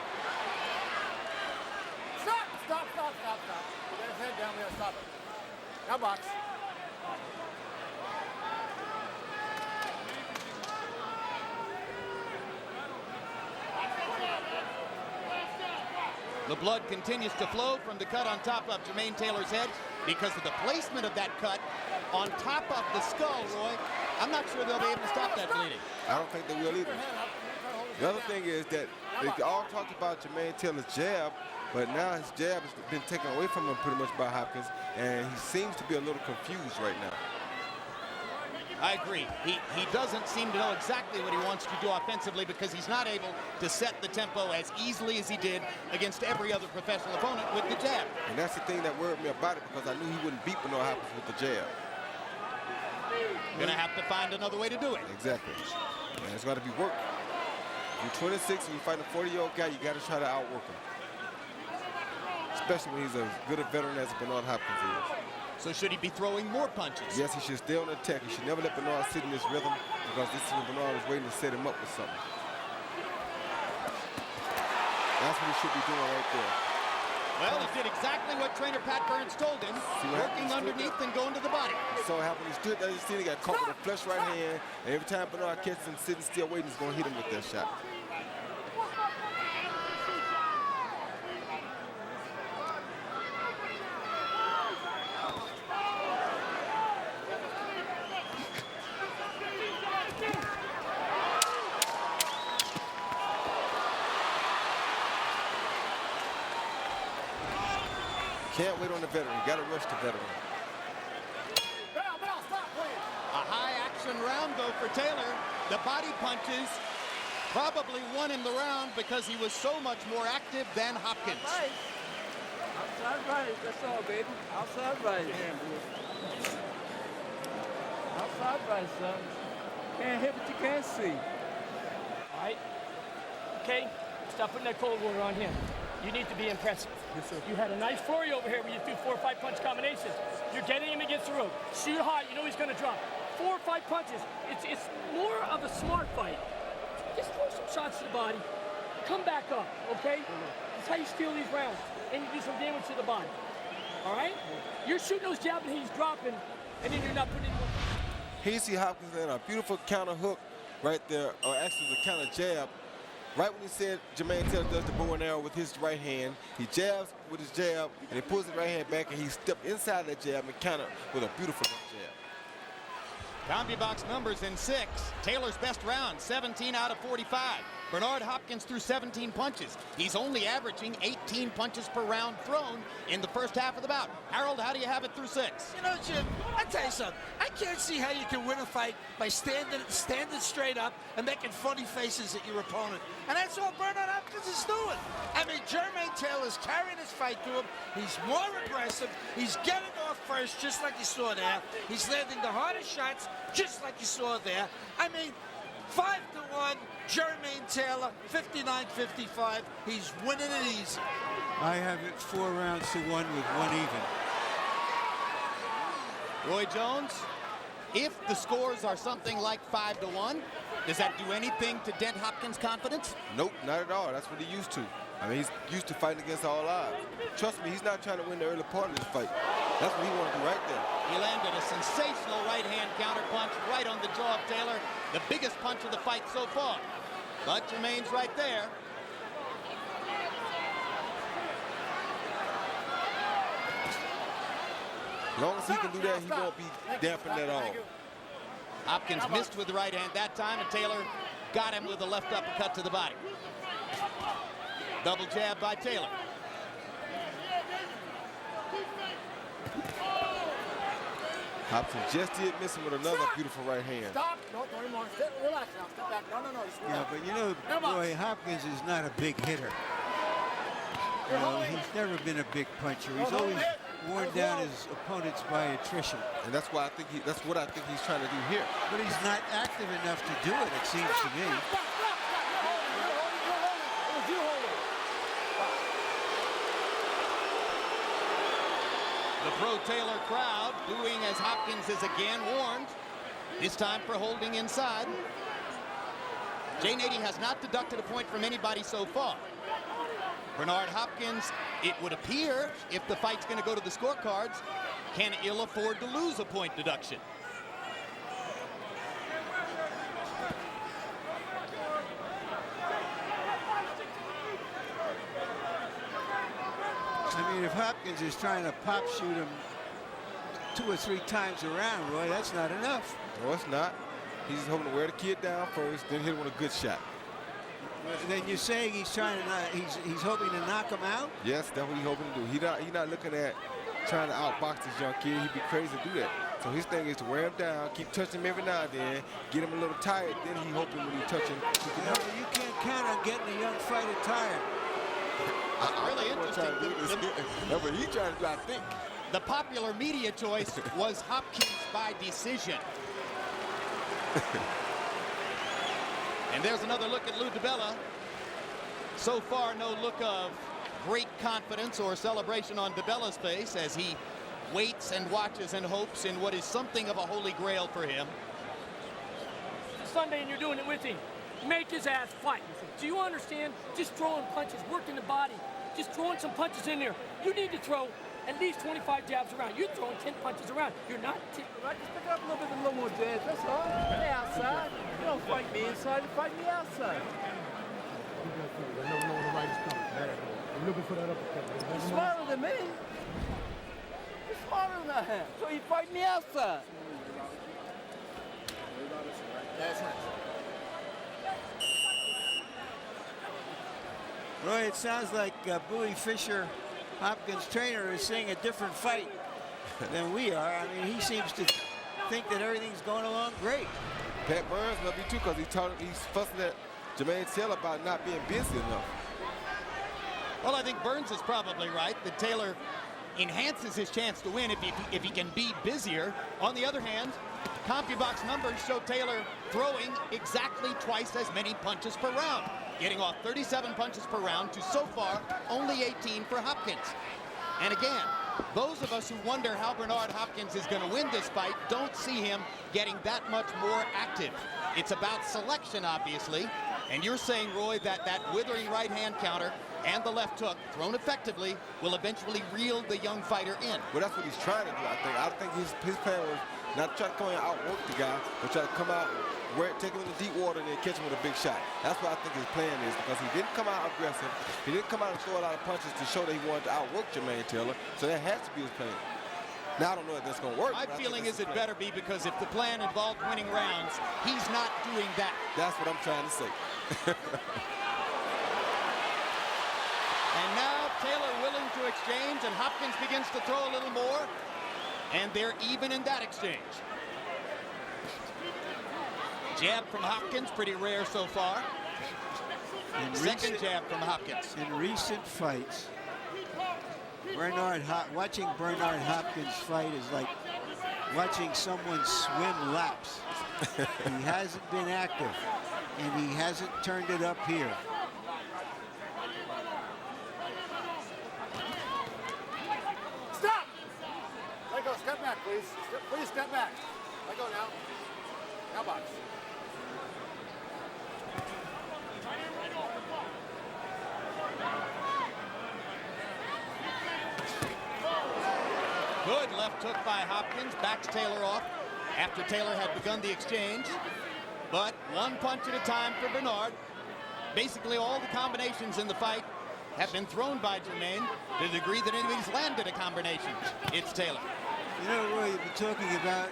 S13: Stop. Get his head down there, stop it. Now box.
S10: The blood continues to flow from the cut on top of Jermain Taylor's head because of the placement of that cut on top of the skull, Roy. I'm not sure they'll be able to stop that bleeding.
S7: I don't think they will either. The other thing is that they all talked about Jermain Taylor's jab, but now his jab has been taken away from him pretty much by Hopkins, and he seems to be a little confused right now.
S10: I agree. He doesn't seem to know exactly what he wants to do offensively because he's not able to set the tempo as easily as he did against every other professional opponent with the jab.
S7: And that's the thing that worried me about it because I knew he wouldn't beat Bernard Hopkins with the jab.
S10: Gonna have to find another way to do it.
S7: Exactly. And it's got to be work. You're 26 and you fight a 40-year-old guy, you got to try to outwork him. Especially when he's as good a veteran as Bernard Hopkins is.
S10: So should he be throwing more punches?
S7: Yes, he should stay on the attack. He should never let Bernard sit in this rhythm because this is when Bernard is waiting to set him up with something. That's what he should be doing right there.
S10: Well, he did exactly what trainer Pat Burns told him, working underneath and going to the body.
S7: So what happened, he stood there, he got caught with a flush right hand, and every time Bernard catches him sitting still waiting, he's going to hit him with that shot. Can't wait on the veteran. You got to rush the veteran.
S10: A high-action round, though, for Taylor. The body punches probably won in the round because he was so much more active than Hopkins.
S13: Outside right, that's all, baby. Outside right. Outside right, son. Can't hit what you can't see.
S14: All right. Okay, stop putting that cold water on him. You need to be impressive.
S2: Yes, sir.
S14: You had a nice flurry over here where you do 4 or 5 punch combinations. You're getting him against the rope. Shoot hard, you know he's gonna drop. 4 or 5 punches. It's more of a smart fight. Just throw some shots to the body. Come back up, okay? That's how you steal these rounds. And you do some damage to the body. All right? You're shooting those jabs and he's dropping, and then you're not putting anyone.
S7: Here you see Hopkins land a beautiful counter hook right there, or actually the counter jab. Right when he said Jermain Taylor does the bow and arrow with his right hand, he jabs with his jab, and he pulls his right hand back, and he steps inside that jab and counter with a beautiful jab.
S10: CompuBox numbers in 6. Taylor's best round, 17 out of 45. Bernard Hopkins threw 17 punches. He's only averaging 18 punches per round thrown in the first half of the bout. Harold, how do you have it through 6?
S11: You know, Jim, I'll tell you something. I can't see how you can win a fight by standing straight up and making funny faces at your opponent. And that's all Bernard Hopkins is doing. I mean, Jermain Taylor's carrying his fight to him. He's more aggressive. He's getting off first, just like you saw there. He's landing the hardest shots, just like you saw there. I mean, 5-1, Jermain Taylor, 59-55. He's winning it easy.
S5: I have it 4 rounds to 1 with 1 even.
S10: Roy Jones, if the scores are something like 5-1, Does that do anything to dent Hopkins' confidence?
S7: Nope, not at all. That's what he's used to. I mean, he's used to fighting against all odds. Trust me, he's not trying to win the early part of this fight. That's what he wants to do right there.
S10: He landed a sensational right-hand counter punch right on the jaw of Taylor, the biggest punch of the fight so far. But Jermain's right there.
S7: As long as he can do that, he won't be dampened at all.
S10: Hopkins missed with the right hand that time, and Taylor got him with the left uppercut to the body. Double jab by Taylor.
S7: Hopkins just did miss him with another beautiful right hand.
S11: Stop. No, don't anymore. Relax now. Step back. No.
S5: Yeah, but you know, Roy Hopkins is not a big hitter. You know, he's never been a big puncher. He's always worn down his opponents by attrition.
S7: And that's why I think that's what I think he's trying to do here.
S5: But he's not active enough to do it, it seems to me.
S10: The pro Taylor crowd booing as Hopkins is again warned, this time for holding inside. Jay Nady has not deducted a point from anybody so far. Bernard Hopkins, it would appear, if the fight's going to go to the scorecards, can ill afford to lose a point deduction.
S5: I mean, if Hopkins is trying to pop shoot him 2 or 3 times around, Roy, that's not enough.
S7: No, it's not. He's just hoping to wear the kid down first, then hit him with a good shot.
S5: Then you're saying he's trying to he's hoping to knock him out?
S7: Yes, that's what he's hoping to do. He's not looking at trying to outbox this young kid. He'd be crazy to do that. So his thing is to wear him down, keep touching him every now and then, get him a little tired. Then he hoping when he touch him, he can help.
S5: You can't count on getting a young fighter tired.
S10: Really interesting.
S7: That's what he's trying to do, I think.
S10: The popular media choice was Hopkins by decision. And there's another look at Lou DiBella. So far, no look of great confidence or celebration on DiBella's face as he waits and watches and hopes in what is something of a holy grail for him.
S14: Sunday and you're doing it with him. Make his ass fight. Do you understand? Just throwing punches, working the body, just throwing some punches in there. You need to throw at least 25 jabs around. You're throwing 10 punches around. You're not.
S13: Right, just pick up a little more jabs. That's all. Stay outside. You don't fight me inside. You fight me outside.
S15: I never know when the right is coming. I'm looking for that uppercut.
S13: You're smarter than me. You're smarter than I am. So you fight me outside. That's right.
S5: Roy, it sounds like Bowie Fisher, Hopkins' trainer, is seeing a different fight than we are. I mean, he seems to think that everything's going along great.
S7: Pat Burns love you too, because he's fussing at Jermain Taylor about not being busy enough.
S10: Well, I think Burns is probably right that Taylor enhances his chance to win if he can be busier. On the other hand, CompuBox numbers show Taylor throwing exactly twice as many punches per round, getting off 37 punches per round to so far only 18 for Hopkins. And again, those of us who wonder how Bernard Hopkins is going to win this fight don't see him getting that much more active. It's about selection, obviously. And you're saying, Roy, that withering right-hand counter and the left hook, thrown effectively, will eventually reel the young fighter in.
S7: Well, that's what he's trying to do, I think. I think his plan was not to try to come in and outwork the guy, but try to come out, take him in the deep water, and then catch him with a big shot. That's what I think his plan is, because he didn't come out aggressive. He didn't come out and throw a lot of punches to show that he wanted to outwork Jermain Taylor, so that has to be his plan. Now, I don't know if that's going to work.
S10: My feeling is it better be, because if the plan involved winning rounds, he's not doing that.
S7: That's what I'm trying to say.
S10: And now Taylor willing to exchange, and Hopkins begins to throw a little more, and they're even in that exchange. Jab from Hopkins, pretty rare so far. Second jab from Hopkins.
S5: In recent fights, watching Bernard Hopkins fight is like watching someone swim laps. He hasn't been active, and he hasn't turned it up here.
S11: Stop! Let go. Step back, please. Please step back. Let go now. Now box.
S10: Good left hook by Hopkins, backs Taylor off after Taylor had begun the exchange. But one punch at a time for Bernard. Basically all the combinations in the fight have been thrown by Jermain to the degree that anybody's landed a combination. It's Taylor.
S5: You know, Roy, you've been talking about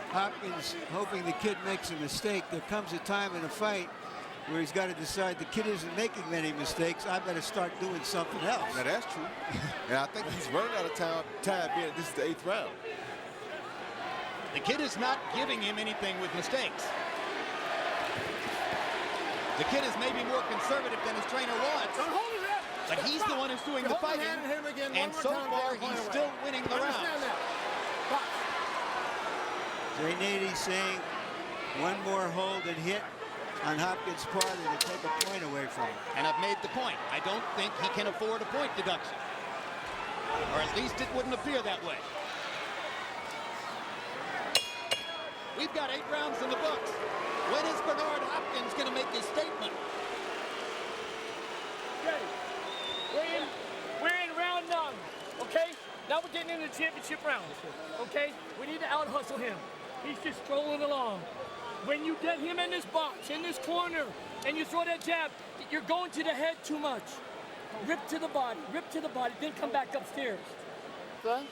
S5: Hopkins hoping the kid makes a mistake. There comes a time in a fight where he's got to decide the kid isn't making many mistakes. I better start doing something else.
S7: Now that's true. And I think he's running out of time being this is the 8th round.
S10: The kid is not giving him anything with mistakes. The kid is maybe more conservative than his trainer wants. But he's the one who's doing the fighting. And so far, he's still winning the rounds.
S5: Jay Nady's saying one more hold and hit on Hopkins' part and to take a point away from him.
S10: And I've made the point. I don't think he can afford a point deduction. Or at least it wouldn't appear that way. We've got 8 rounds in the books. When is Bernard Hopkins going to make his statement?
S14: Okay. We're in round 9, okay? Now we're getting into the championship round, okay? We need to out-hustle him. He's just strolling along. When you get him in this box, in this corner, and you throw that jab, you're going to the head too much. Rip to the body, then come back upstairs.
S15: Son?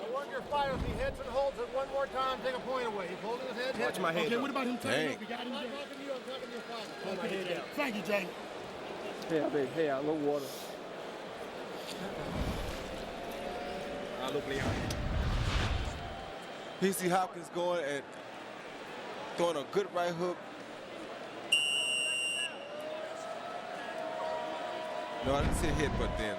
S15: I want your fighter, if he hits and holds it one more time, take a point away. He's holding his head.
S2: Watch my head.
S15: Okay, what about him turning
S2: Dang.
S15: up? You got him there. I'm talking to you, I'm talking to your fighter. Okay, thank you, Jay.
S2: Hey, baby. Hey, a little water.
S7: He see Hopkins going and throwing a good right hook. No, I didn't see a hit, but then.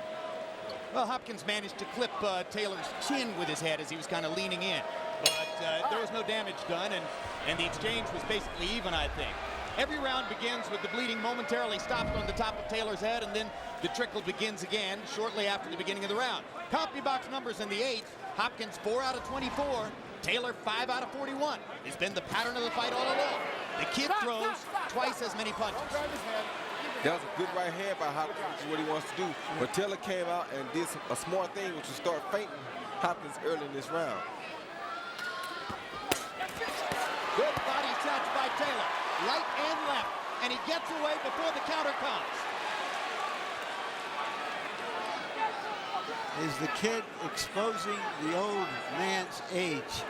S10: Well, Hopkins managed to clip Taylor's chin with his head as he was kind of leaning in. But there was no damage done, and the exchange was basically even, I think. Every round begins with the bleeding momentarily stopped on the top of Taylor's head, and then the trickle begins again shortly after the beginning of the round. CompuBox numbers in the 8th, Hopkins 4 out of 24, Taylor 5 out of 41. It's been the pattern of the fight all along. The kid throws twice as many punches.
S7: That was a good right hand by Hopkins, which is what he wants to do. But Taylor came out and did a smart thing, which was start fainting Hopkins early in this round.
S10: Good body shots by Taylor, right and left, and he gets away before the counter comes.
S5: Is the kid exposing the old man's age?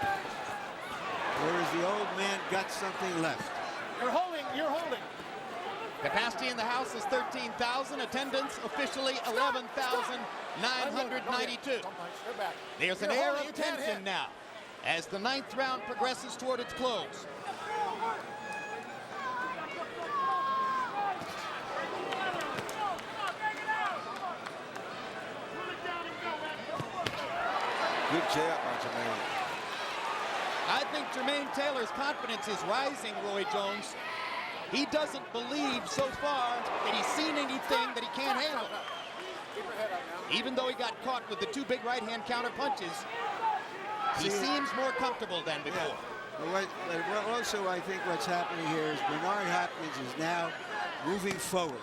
S5: Or has the old man got something left?
S15: You're holding.
S10: Capacity in the house is 13,000. Attendance officially 11,992. There's an air of tension now as the 9th round progresses toward its close.
S7: Good jab by Jermain.
S10: I think Jermain Taylor's confidence is rising, Roy Jones. He doesn't believe so far that he's seen anything that he can't handle. Even though he got caught with the 2 big right-hand counter punches, he seems more comfortable than before.
S5: But also, I think what's happening here is Bernard Hopkins is now moving forward.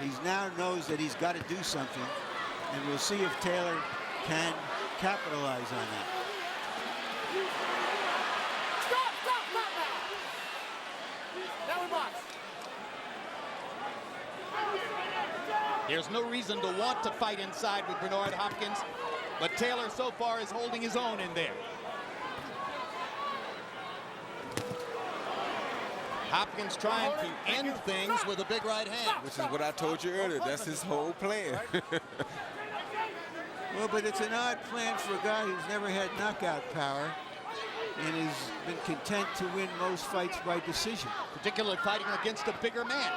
S5: He now knows that he's got to do something, and we'll see if Taylor can capitalize on that.
S10: There's no reason to want to fight inside with Bernard Hopkins, but Taylor so far is holding his own in there. Hopkins trying to end things with a big right hand.
S7: Which is what I told you earlier. That's his whole plan.
S5: Well, but it's an odd plan for a guy who's never had knockout power and has been content to win most fights by decision.
S10: Particularly fighting against a bigger man.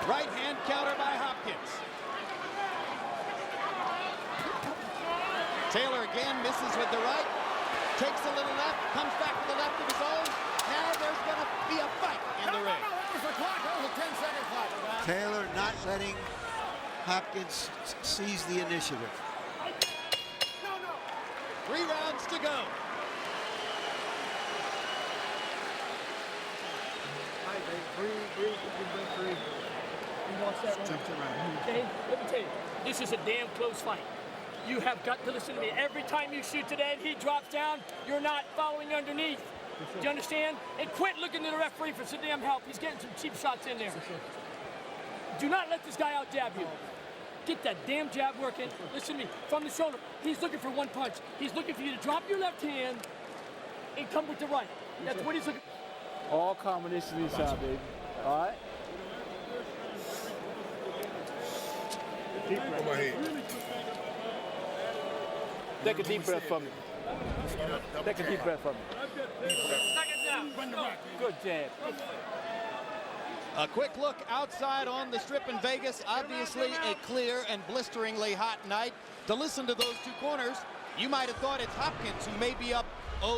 S10: Right hand counter by Hopkins. Taylor again misses with the right, takes a little left, comes back with the left of his own. Now there's going to be a fight in the ring.
S5: Taylor not letting Hopkins sees the initiative.
S10: 3 rounds to go.
S14: Okay, let me tell you, this is a damn close fight. You have got to listen to me. Every time you shoot today and he drops down, you're not following underneath. Do you understand? And quit looking to the referee for some damn help. He's getting some cheap shots in there. Do not let this guy out jab you. Get that damn jab working. Listen to me. From the shoulder, he's looking for one punch. He's looking for you to drop your left hand and come with the right. That's what he's looking for.
S13: All combination inside, baby. All right?
S15: Deep breath.
S13: Take a deep breath from me. Take a deep breath from me.
S14: Seconds out.
S13: Good jab.
S10: A quick look outside on the strip in Vegas. Obviously a clear and blisteringly hot night. To listen to those two corners, you might have thought it's Hopkins who may be up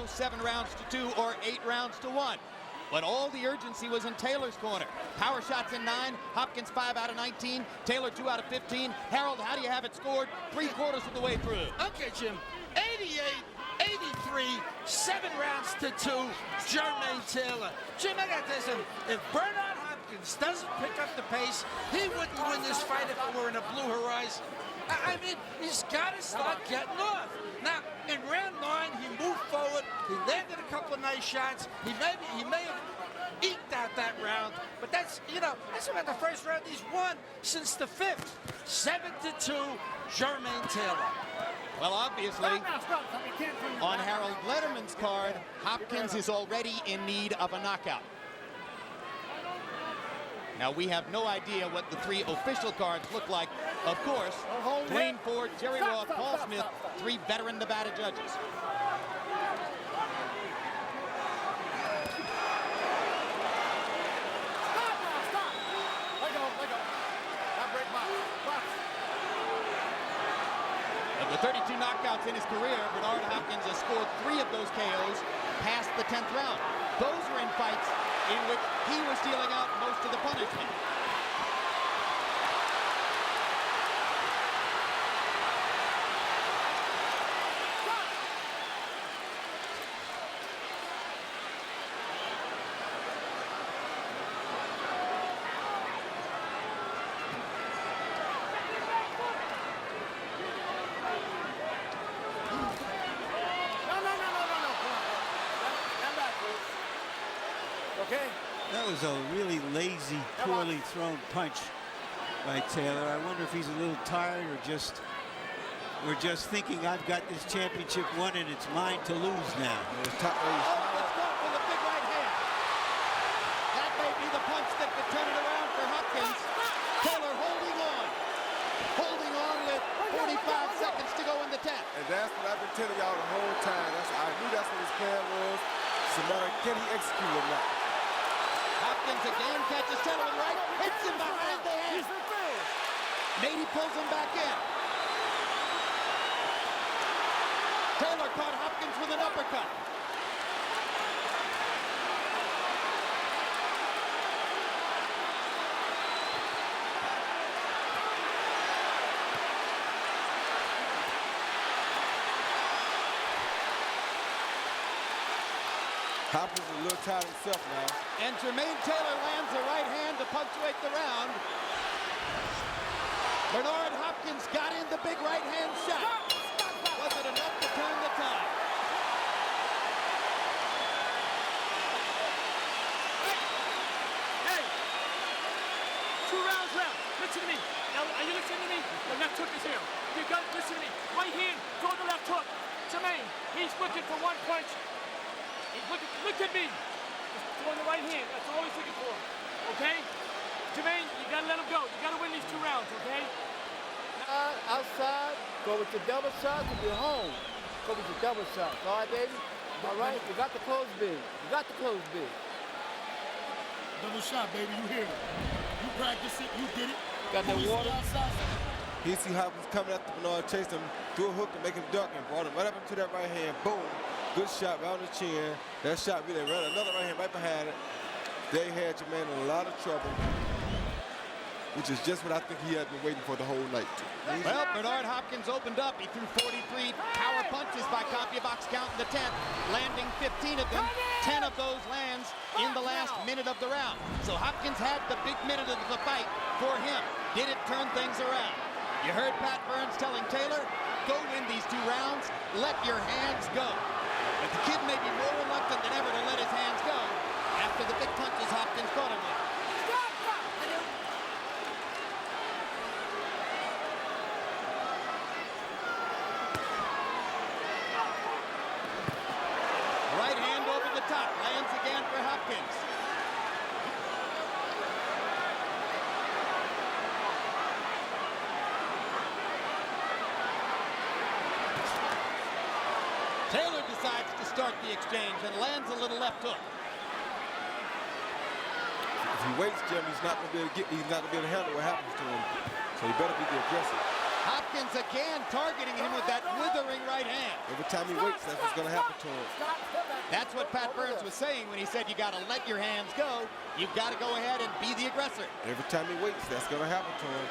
S10: 7 rounds to 2 or 8 rounds to 1. But all the urgency was in Taylor's corner. Power shots in 9, Hopkins 5 out of 19, Taylor 2 out of 15. Harold, how do you have it scored 3/4 of the way through?
S11: Okay, Jim. 88, 83, 7 rounds to 2, Jermain Taylor. Jim, I got this. If Bernard Hopkins doesn't pick up the pace, he wouldn't win this fight if it were in a blue horizon. I mean, he's got to start getting off. Now, in round 9, he moved forward. He landed a couple of nice shots. He may have eked out that round, but that's about the first round he's won since the 5th. 7-2, Jermain Taylor.
S10: Well, obviously, on Harold Letterman's card, Hopkins is already in need of a knockout. Now, we have no idea what the 3 official cards look like. Of course, Dwayne Ford, Jerry Roth, Paul Smith, 3 veteran Nevada judges. Of the 32 knockouts in his career, Bernard Hopkins has scored 3 of those KOs past the 10th round. Those were in fights in which he was dealing out most of the punishment.
S5: That was a really lazy, poorly thrown punch by Taylor. I wonder if he's a little tired or just thinking I've got this championship won and it's mine to lose now.
S10: Let's start with a big right hand. That may be the punch that could turn it around for Hopkins. Taylor holding on with 45 seconds to go in the 10th.
S7: And that's what I've been telling y'all the whole time. I knew that's what his plan was. It's a matter of can he execute or not.
S10: Hopkins again catches Taylor with the right, hits him behind the head. Nady pulls him back in. Taylor caught Hopkins with an uppercut.
S7: Hopkins is a little tired himself now.
S10: And Jermain Taylor lands a right hand to punctuate the round. Bernard Hopkins got in the big right hand shot. Was it enough to turn the tide?
S14: Hey! 2 rounds left. Listen to me. Now, are you listening to me? The left hook is here. You got to listen to me. Right hand, throw the left hook. Jermain, he's looking for one punch. He's looking, look at me. Just throwing the right hand. That's all he's looking for. Okay? Jermain, you got to let him go. You got to win these 2 rounds, okay?
S13: Outside, go with your double shots and you're home. Go with your double shots. All right, baby? All right? You got to close big. You got to close big.
S15: Double shot, baby. You hear it. You practice it. You did it.
S13: Got that water?
S7: He see Hopkins coming after Bernard, chased him, threw a hook to make him duck, and brought him right up into that right hand. Boom. Good shot right on the chin. That shot really ran another right hand right behind it. They had Jermain in a lot of trouble. which is just what I think he had been waiting for the whole night.
S10: Well, Bernard Hopkins opened up. He threw 43 power punches by CompuBox count in the 10th, landing 15 of them. 10 of those lands in the last minute of the round. So Hopkins had the big minute of the fight for him. Did it turn things around? You heard Pat Burns telling Taylor, go win these 2 rounds, let your hands go. But the kid may be more reluctant than ever to let his hands go after the big punches Hopkins caught him with. Right hand over the top, lands again for Hopkins. Taylor decides to start the exchange and lands a little left hook.
S7: If he waits, Jim, he's not going to be able to handle what happens to him. So he better be the aggressive.
S10: Hopkins again targeting him with that withering right hand.
S7: Every time he waits, that's what's going to happen to him.
S10: That's what Pat Burns was saying when he said you got to let your hands go. You've got to go ahead and be the aggressor.
S7: Every time he waits, that's going to happen to him.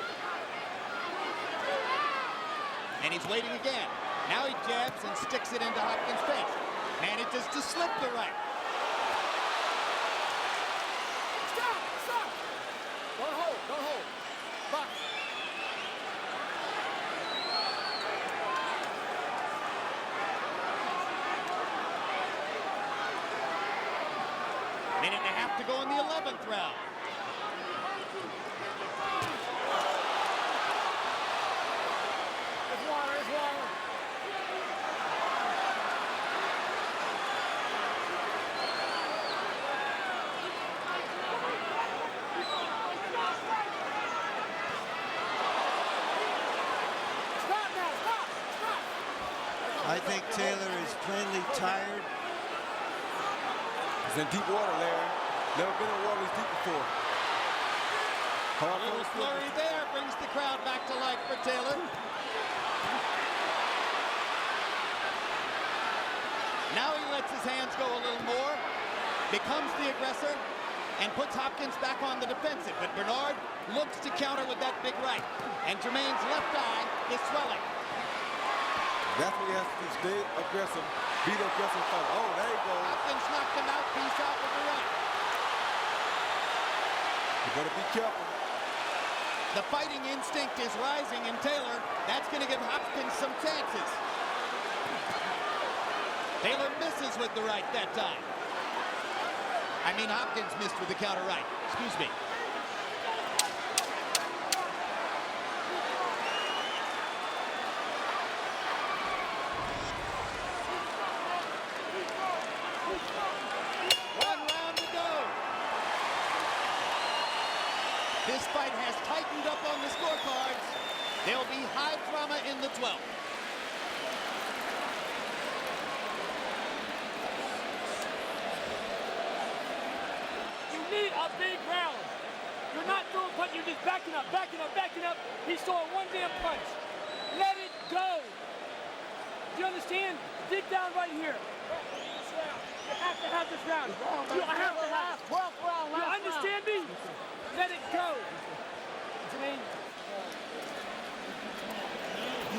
S10: And he's waiting again. Now he jabs and sticks it into Hopkins' face. Manages to slip the right.
S13: Stop! Stop! Don't hold! Don't hold! Box!
S10: Minute and a half to go in the 11th round.
S13: It's water! It's water! Stop now! Stop! Stop!
S5: I think Taylor is plainly tired.
S7: He's in deep water, Larry. Never been in water this deep before.
S10: A little flurry there brings the crowd back to life for Taylor. Now he lets his hands go a little more, becomes the aggressor, and puts Hopkins back on the defensive. But Bernard looks to counter with that big right. And Jermain's left eye is swelling.
S7: That's what he has to do. Stay aggressive. Be the aggressive fighter. Oh, there you go.
S10: Hopkins knocked him out, piece out with the right.
S7: You better be careful.
S10: The fighting instinct is rising in Taylor. That's going to give Hopkins some chances. Taylor misses with the right that time. I mean, Hopkins missed with the counter right. Excuse me. One round to go. This fight has tightened up on the scorecards. There'll be high drama in the 12th.
S14: You need a big round. You're not throwing punch, you're just backing up, backing up, backing up. He's throwing one damn punch. Let it go. Do you understand? Dig down right here. You have to have this round. You have to have it.
S13: 12th round,
S14: You understand me? Let it go. Jermain.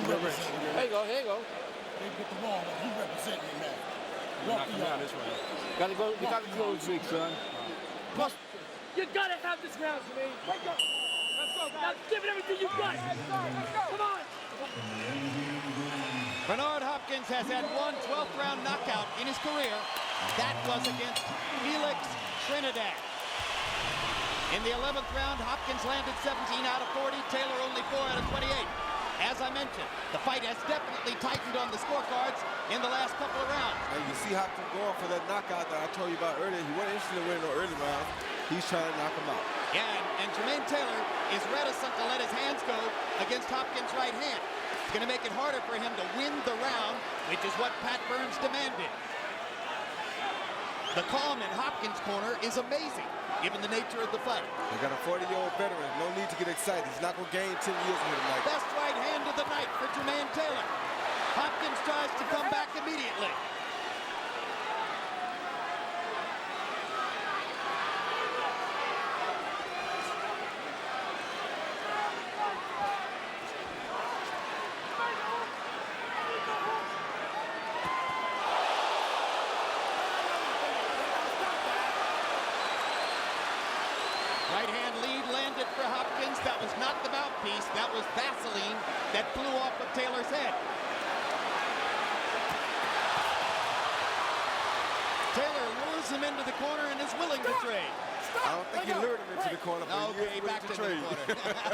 S13: There you go, here you go.
S15: They put the ball up. You represent me now.
S1: You're not coming out this way.
S13: Gotta go, you gotta close week, son.
S14: Plus, you gotta have this round, Jermain. Wake up. Let's go, now give it everything you got. Come on.
S10: Bernard Hopkins has had one 12th round knockout in his career. That was against Felix Trinidad. In the 11th round, Hopkins landed 17 out of 40, Taylor only 4 out of 28. As I mentioned, the fight has definitely tightened on the scorecards in the last couple of rounds.
S7: And you see Hopkins going for that knockout that I told you about earlier. He wasn't interested in winning no early rounds. He's trying to knock him out.
S10: Yeah, and Jermain Taylor is reticent to let his hands go against Hopkins' right hand. It's going to make it harder for him to win the round, which is what Pat Burns demanded. The calm in Hopkins' corner is amazing, given the nature of the fight.
S7: They got a 40-year-old veteran. No need to get excited. He's not going to gain 10 years with him like that.
S10: Best right hand of the night for Jermain Taylor. Hopkins tries to come back immediately. that was Vaseline that flew off of Taylor's head. Taylor lures him into the corner and is willing to trade.
S7: I don't think he lured him into the corner, but
S10: okay,
S7: he is
S10: back
S7: willing
S10: to
S7: to trade.
S10: the corner.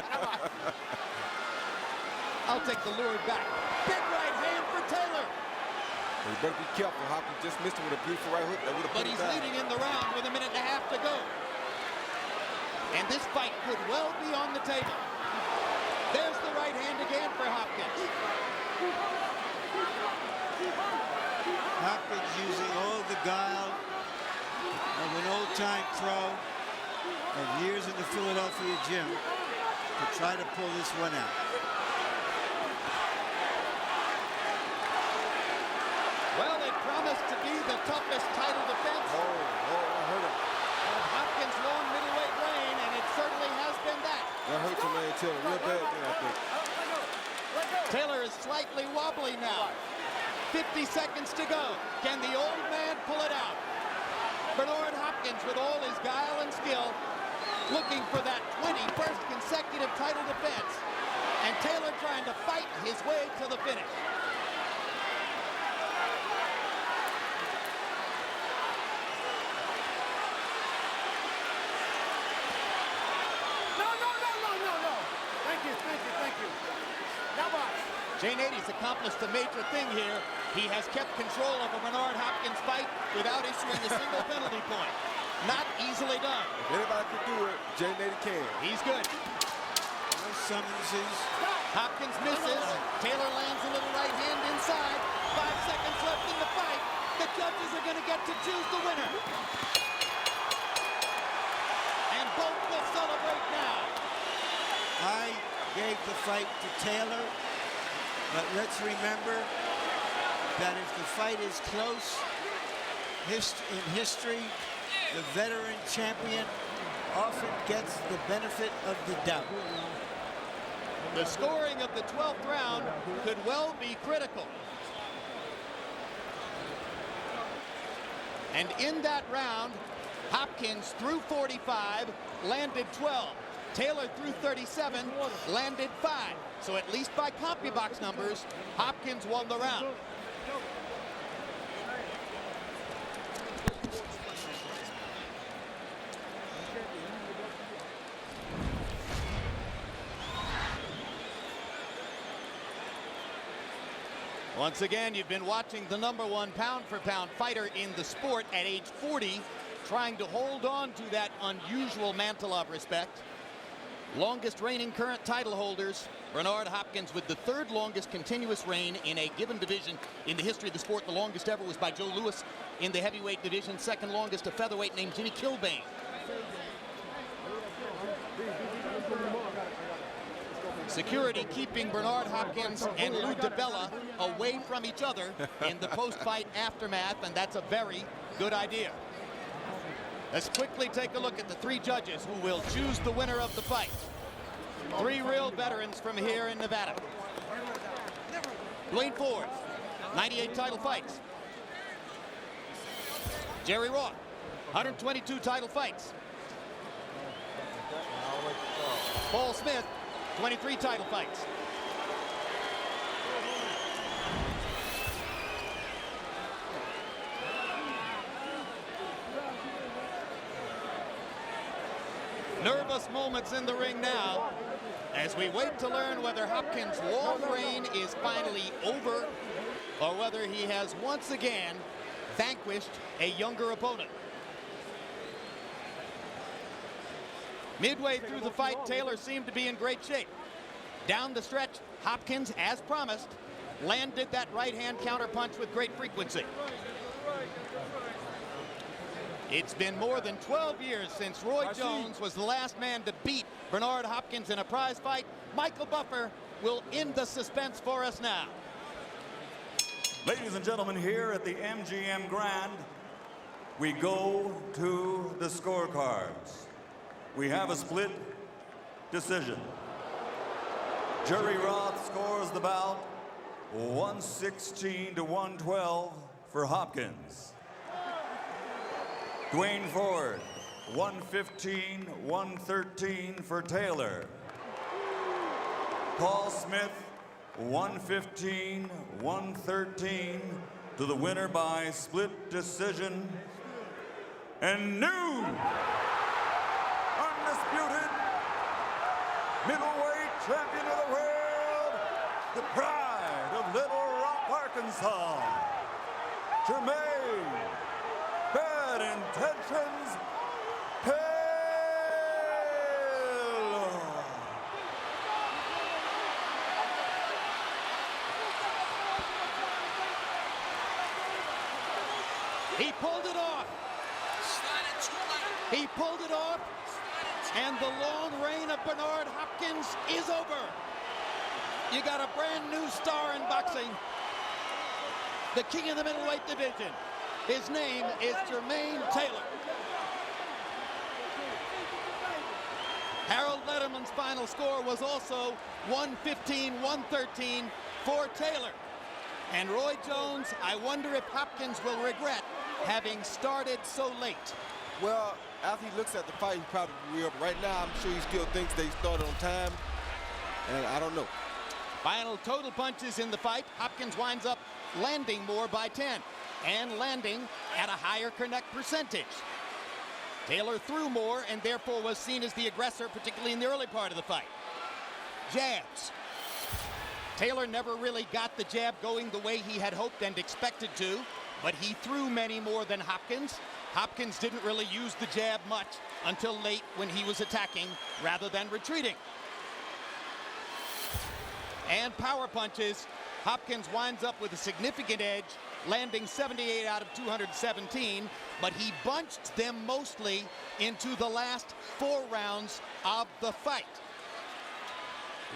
S10: I'll take the lure back. Big right hand for Taylor.
S7: You better be careful. Hopkins just missed him with a beautiful right hook. That would have
S10: But
S7: put him
S10: he's
S7: down.
S10: leading in the round with 1.5 minutes to go. And this fight could well be on the table. There's the right hand again for Hopkins.
S5: Hopkins using all the guile of an old-time pro of years in the Philadelphia gym to try to pull this one out.
S10: Well, it promised to be the toughest title defense.
S7: I heard him.
S10: Of Hopkins' long middleweight reign, and it certainly has been that.
S7: That hurt Jermain Taylor real bad there, I think.
S10: Taylor is slightly wobbly now. 50 seconds to go. Can the old man pull it out? Bernard Hopkins, with all his guile and skill, looking for that 21st consecutive title defense. And Taylor trying to fight his way to the finish.
S15: Thank you. Now watch.
S10: Jane Ady's accomplished a major thing here. He has kept control of a Bernard Hopkins fight without issuing a single penalty point. Not easily done.
S7: If anybody can do it, Jane Ady can.
S10: He's good.
S5: No summonses.
S10: Hopkins misses. Taylor lands a little right hand inside. 5 seconds left in the fight. The judges are going to get to choose the winner. And both will celebrate now.
S5: I gave the fight to Taylor, but let's remember that if the fight is close, in history, the veteran champion often gets the benefit of the doubt.
S10: The scoring of the 12th round could well be critical. And in that round, Hopkins threw 45, landed 12. Taylor threw 37, landed 5. So at least by CompuBox numbers, Hopkins won the round. Once again, you've been watching the #1 pound-for-pound fighter in the sport at age 40, trying to hold on to that unusual mantle of respect. Longest reigning current title holders, Bernard Hopkins with the 3rd longest continuous reign in a given division in the history of the sport. The longest ever was by Joe Louis in the heavyweight division. 2nd longest, a featherweight named Jimmy Kilbane. Security keeping Bernard Hopkins and Lou DiBella away from each other in the post-fight aftermath, and that's a very good idea. Let's quickly take a look at the 3 judges who will choose the winner of the fight. 3 real veterans from here in Nevada. Dwayne Ford, 98 title fights. Jerry Roth, 122 title fights. Paul Smith, 23 title fights. Nervous moments in the ring now as we wait to learn whether Hopkins' long reign is finally over or whether he has once again vanquished a younger opponent. Midway through the fight, Taylor seemed to be in great shape. Down the stretch, Hopkins, as promised, landed that right-hand counterpunch with great frequency. It's been more than 12 years since Roy Jones was the last man to beat Bernard Hopkins in a prize fight. Michael Buffer will end the suspense for us now.
S12: Ladies and gentlemen, here at the MGM Grand, we go to the scorecards. We have a split decision. Jerry Roth scores the bout 116 to 112 for Hopkins. Dwayne Ford, 115-113 for Taylor. Paul Smith, 115-113 to the winner by split decision. And new undisputed middleweight champion of the world, the pride of Little Rock, Arkansas, Jermain Bad Intentions Taylor.
S10: He pulled it off. He pulled it off, and the long reign of Bernard Hopkins is over. You got a brand new star in boxing, the king of the middleweight division. His name is Jermain Taylor. Harold Letterman's final score was also 115-113 for Taylor. And Roy Jones, I wonder if Hopkins will regret having started so late.
S7: Well, after he looks at the fight, he probably will. But right now, I'm sure he still thinks they started on time, and I don't know.
S10: Final total punches in the fight. Hopkins winds up landing more by 10 and landing at a higher connect percentage. Taylor threw more and therefore was seen as the aggressor, particularly in the early part of the fight. Jabs. Taylor never really got the jab going the way he had hoped and expected to, but he threw many more than Hopkins. Hopkins didn't really use the jab much until late when he was attacking rather than retreating. And power punches. Hopkins winds up with a significant edge, landing 78 out of 217, but he bunched them mostly into the last 4 rounds of the fight.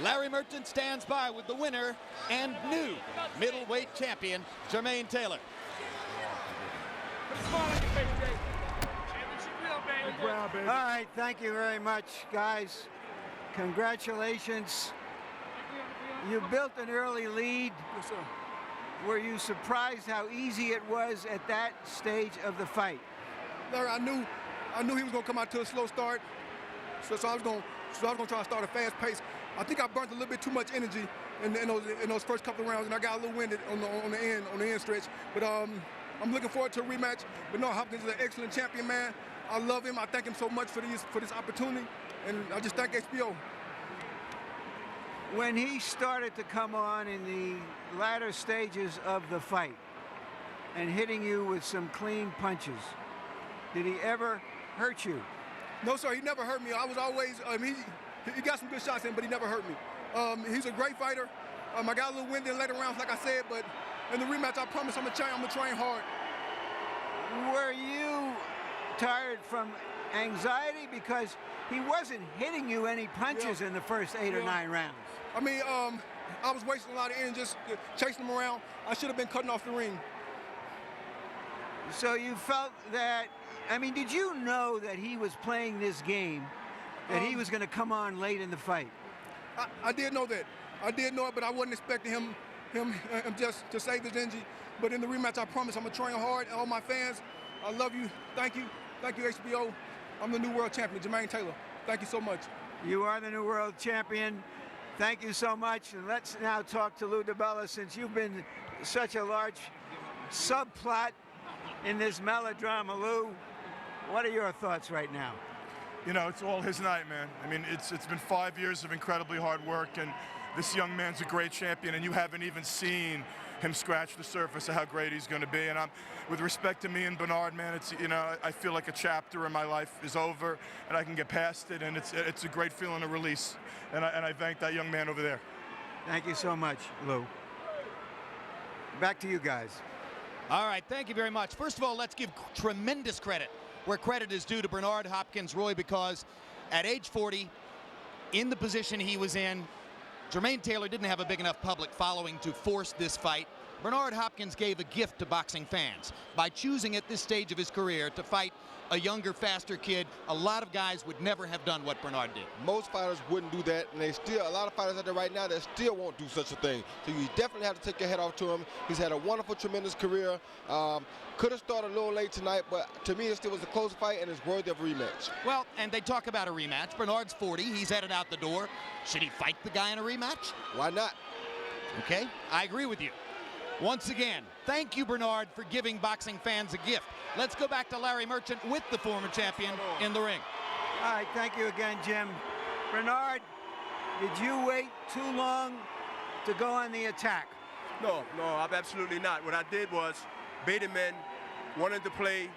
S10: Larry Merchant stands by with the winner and new middleweight champion, Jermain Taylor.
S5: All right, thank you very much, guys. Congratulations. You built an early lead.
S6: Yes, sir.
S5: Were you surprised how easy it was at that stage of the fight?
S6: Larry, I knew he was gonna come out to a slow start, so I was gonna try to start a fast pace. I think I burnt a little bit too much energy in those first couple of rounds, and I got a little winded on the end stretch. But I'm looking forward to a rematch. But no, Hopkins is an excellent champion, man. I love him. I thank him so much for this opportunity, and I just thank HBO.
S5: When he started to come on in the latter stages of the fight and hitting you with some clean punches, did he ever hurt you?
S6: No, sir, he never hurt me. I was always, he got some good shots in, but he never hurt me. He's a great fighter. I got a little winded in later rounds, like I said, but in the rematch, I promise I'm gonna train hard.
S5: Were you tired from anxiety? Because he wasn't hitting you any punches in the first 8 or 9 rounds.
S6: I mean, I was wasting a lot of energy just chasing him around. I should have been cutting off the ring.
S5: So you felt that, I mean, did you know that he was playing this game, that he was going to come on late in the fight?
S6: I did know that. I did know it, but I wasn't expecting him just to save his energy. But in the rematch, I promise I'm going to train hard. And all my fans, I love you. Thank you. Thank you, HBO. I'm the new world champion, Jermain Taylor. Thank you so much.
S5: You are the new world champion. Thank you so much. And let's now talk to Lou DiBella, since you've been such a large subplot in this melodrama. Lou, what are your thoughts right now?
S6: You know, it's all his night, man. I mean, it's been 5 years of incredibly hard work, and this young man's a great champion, and you haven't even seen him scratch the surface of how great he's going to be. And with respect to me and Bernard, man, it's, you know, I feel like a chapter in my life is over, and I can get past it, and it's a great feeling of release. And I thank that young man over there.
S5: Thank you so much, Lou. Back to you guys.
S10: All right, thank you very much. First of all, let's give tremendous credit where credit is due to Bernard Hopkins, Roy, because at age 40, in the position he was in, Jermain Taylor didn't have a big enough public following to force this fight. Bernard Hopkins gave a gift to boxing fans by choosing at this stage of his career to fight a younger, faster kid. A lot of guys would never have done what Bernard did.
S7: Most fighters wouldn't do that, and a lot of fighters out there right now that still won't do such a thing. So you definitely have to take your hat off to him. He's had a wonderful, tremendous career. Could have started a little late tonight, but to me it still was a close fight and it's worthy of a rematch.
S10: Well, and they talk about a rematch. Bernard's 40. He's headed out the door. Should he fight the guy in a rematch?
S7: Why not?
S10: Okay, I agree with you. Once again, thank you, Bernard, for giving boxing fans a gift. Let's go back to Larry Merchant with the former champion in the ring.
S5: All right, thank you again, Jim. Bernard, did you wait too long to go on the attack?
S16: No, I'm absolutely not. What I did was bait him in, wanted to play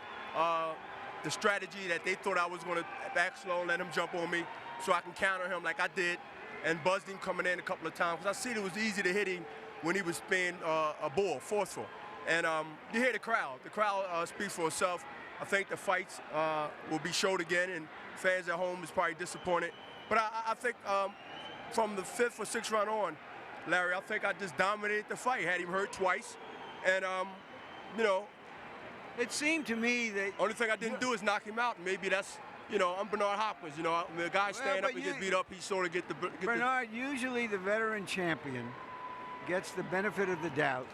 S16: the strategy that they thought I was going to back slow and let him jump on me so I can counter him like I did, and buzzed him coming in a couple of times. Because I seen it was easy to hit him when he was being a bull, forceful. And you hear the crowd. The crowd speaks for itself. I think the fights will be showed again, and fans at home is probably disappointed. But I think from the 5th or 6th round on, Larry, I think I just dominated the fight. Had him hurt twice, and you know.
S5: It seemed to me that
S16: only thing I didn't do is knock him out. Maybe that's, you know, I'm Bernard Hopkins. You know, when a guy stand up and get beat up, he sort of get the.
S5: Bernard, usually the veteran champion gets the benefit of the doubt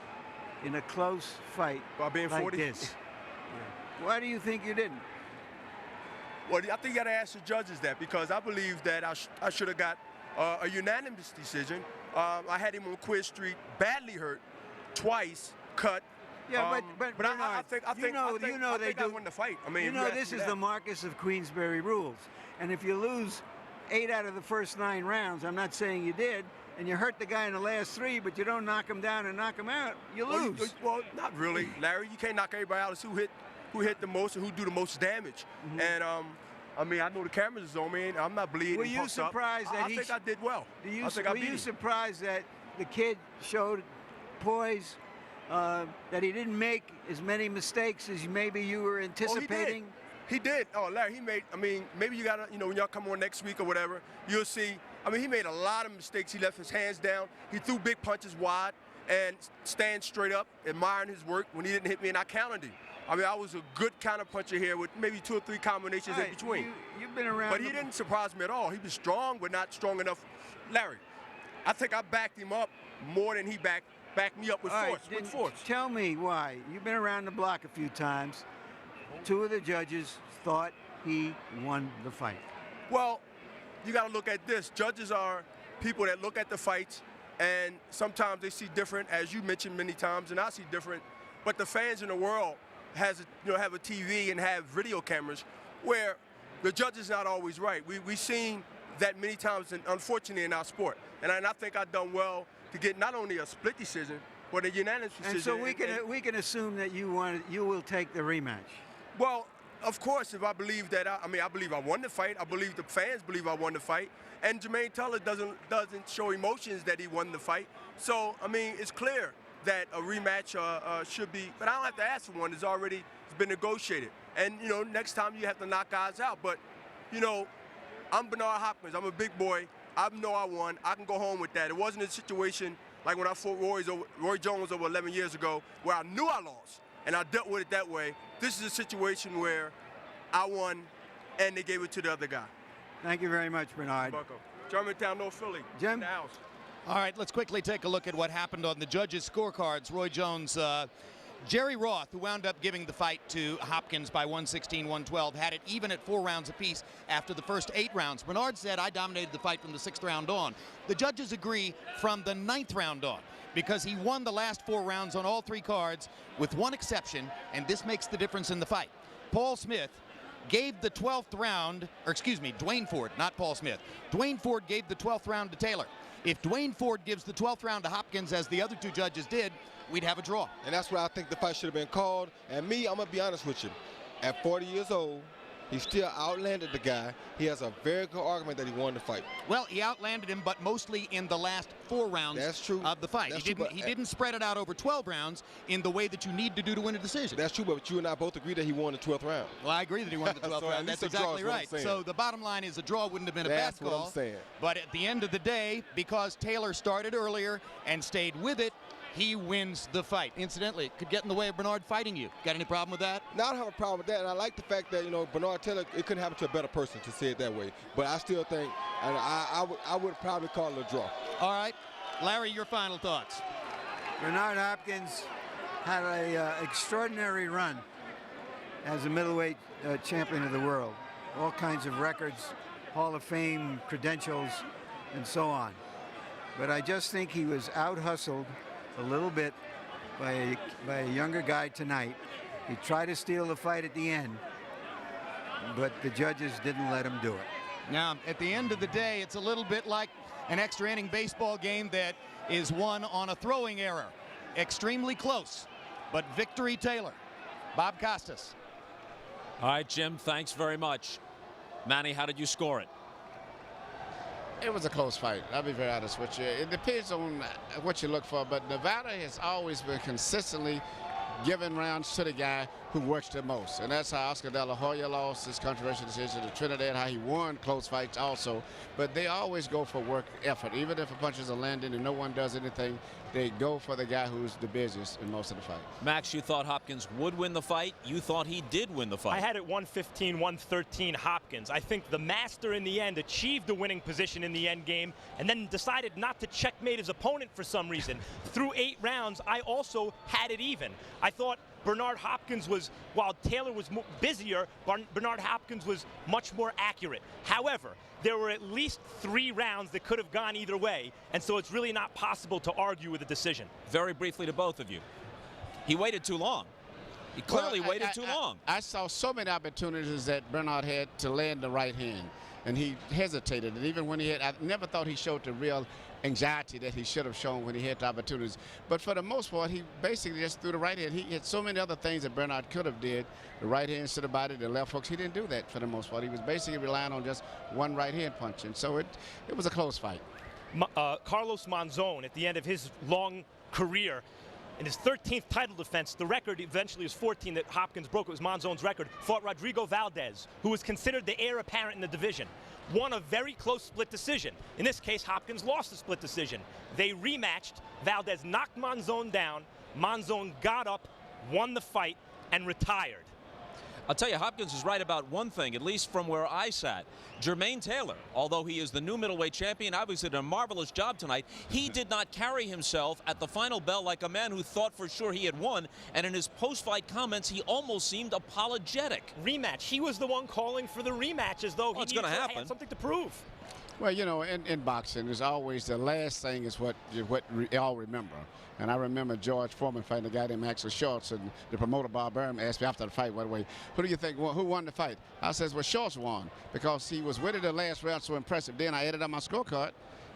S5: in a close fight
S16: by being
S5: like
S16: 40.
S5: This. Why do you think you didn't?
S16: Well, I think you got to ask the judges that, because I believe that I should have got a unanimous decision. I had him on Quiz Street, badly hurt, twice, cut.
S5: Yeah, but Bernard,
S16: I think I won the fight. I mean,
S5: you know, this is the Marcus of Queensberry rules, and if you lose 8 out of the first 9 rounds, I'm not saying you did, and you hurt the guy in the last 3, but you don't knock him down and knock him out, you lose.
S16: Well, not really, Larry. You can't knock everybody out. It's who hit the most and who do the most damage. And I mean, I know the cameras is on me, and I'm not bleeding.
S5: Were you surprised that
S16: I think I did well.
S5: Were you surprised that the kid showed poise, that he didn't make as many mistakes as maybe you were anticipating?
S16: He did. Oh, Larry, he made, I mean, maybe you got to, you know, when y'all come on next week or whatever, you'll see. I mean, he made a lot of mistakes. He left his hands down. He threw big punches wide and stand straight up, admiring his work when he didn't hit me, and I countered him. I mean, I was a good counter puncher here with maybe 2 or 3 combinations in between.
S5: You've been around.
S16: But he didn't surprise me at all. He was strong, but not strong enough. Larry, I think I backed him up more than he backed me up with force.
S5: Tell me why. You've been around the block a few times. 2 of the judges thought he won the fight.
S16: Well, you got to look at this. Judges are people that look at the fights, and sometimes they see different, as you mentioned many times, and I see different. But the fans in the world have a TV and have video cameras where the judge is not always right. We've seen that many times, and unfortunately, in our sport. And I think I've done well to get not only a split decision, but a unanimous decision.
S5: And so we can assume that you will take the rematch.
S16: Well, of course, if I believe that, I believe I won the fight. I believe the fans believe I won the fight. And Jermain Taylor doesn't show emotions that he won the fight. So, I mean, it's clear that a rematch should be, but I don't have to ask for one. It's been negotiated. And, you know, next time you have to knock guys out. But, you know, I'm Bernard Hopkins. I'm a big boy. I know I won. I can go home with that. It wasn't a situation like when I fought Roy Jones over 11 years ago where I knew I lost, and I dealt with it that way. This is a situation where I won, and they gave it to the other guy.
S5: Thank you very much, Bernard.
S16: You're welcome. Germantown, North Philly.
S5: Jim?
S16: In the house.
S10: All right, let's quickly take a look at what happened on the judges' scorecards. Roy Jones, Jerry Roth, who wound up giving the fight to Hopkins by 116-112, had it even at 4 rounds apiece after the first 8 rounds. Bernard said, I dominated the fight from the 6th round on. The judges agree from the 9th round on, because he won the last 4 rounds on all 3 cards, with one exception, and this makes the difference in the fight. Paul Smith gave the 12th round, or excuse me, Dwayne Ford, not Paul Smith. Dwayne Ford gave the 12th round to Taylor. If Dwayne Ford gives the 12th round to Hopkins, as the other 2 judges did, we'd have a draw.
S7: And that's why I think the fight should have been called. And me, I'm going to be honest with you. At 40 years old, he still outlanded the guy. He has a very good argument that he won the fight.
S10: Well, he outlanded him, but mostly in the last 4 rounds of the fight. He didn't spread it out over 12 rounds in the way that you need to do to win a decision.
S7: That's true, but you and I both agree that he won the 12th round.
S10: Well, I agree that he won the 12th round. That's exactly right. So the bottom line is a draw wouldn't have been a bad call.
S7: That's what I'm saying.
S10: But at the end of the day, because Taylor started earlier and stayed with it, he wins the fight. Incidentally, it could get in the way of Bernard fighting you. Got any problem with that?
S7: No, I don't have a problem with that, and I like the fact that, you know, Bernard Taylor, it couldn't happen to a better person, to say it that way. But I still think, and I would probably call it a draw.
S10: All right. Larry, your final thoughts.
S5: Bernard Hopkins had an extraordinary run as a middleweight champion of the world. All kinds of records, Hall of Fame credentials, and so on. But I just think he was out-hustled a little bit by a younger guy tonight. He tried to steal the fight at the end, but the judges didn't let him do it.
S10: Now, at the end of the day, it's a little bit like an extra inning baseball game that is won on a throwing error. Extremely close, but victory Taylor. Bob Costas.
S1: All right, Jim, thanks very much. Manny, how did you score it?
S8: It was a close fight. I'll be very honest with you. It depends on what you look for, but Nevada has always been consistently giving rounds to the guy who works the most. And that's how Oscar De La Hoya lost his controversial decision to Trinidad, how he won close fights also. But they always go for work effort. Even if a punches are landing and no one does anything, they go for the guy who's the busiest in most of the fight.
S1: Max, you thought Hopkins would win the fight. You thought he did win the fight.
S9: I had it 115, 113 Hopkins. I think the master in the end achieved a winning position in the end game and then decided not to checkmate his opponent for some reason. Through 8 rounds, I also had it even. I thought Bernard Hopkins was, while Taylor was busier, Bernard Hopkins was much more accurate. However, there were at least 3 rounds that could have gone either way, and so it's really not possible to argue with a decision.
S1: Very briefly to both of you. He waited too long. He clearly waited too long.
S8: I saw so many opportunities that Bernard had to land the right hand, and he hesitated. And even when he had, I never thought he showed the real anxiety that he should have shown when he had the opportunities. But for the most part, he basically just threw the right hand. He had so many other things that Bernard could have did. The right hand to the body, the left hooks. He didn't do that for the most part. He was basically relying on just one right hand punch. And so it was a close fight.
S9: Carlos Monzon, at the end of his long career, in his 13th title defense, the record eventually was 14 that Hopkins broke. It was Monzon's record. Fought Rodrigo Valdez, who was considered the heir apparent in the division. Won a very close split decision. In this case, Hopkins lost the split decision. They rematched. Valdez knocked Monzon down. Monzon got up, won the fight, and retired.
S1: I'll tell you, Hopkins is right about one thing, at least from where I sat. Jermain Taylor, although he is the new middleweight champion, obviously did a marvelous job tonight. He did not carry himself at the final bell like a man who thought for sure he had won, and in his post-fight comments, he almost seemed apologetic.
S9: Rematch. He was the one calling for the rematch as though he had something to prove.
S8: Well, you know, in boxing, there's always the last thing is what y'all remember. And I remember George Foreman fighting a guy named Axel Schultz, and the promoter Bob Burnham asked me after the fight, who do you think, who won the fight? I says, well, Schultz won, because he was winning the last round so impressive. Then I added up my scorecard.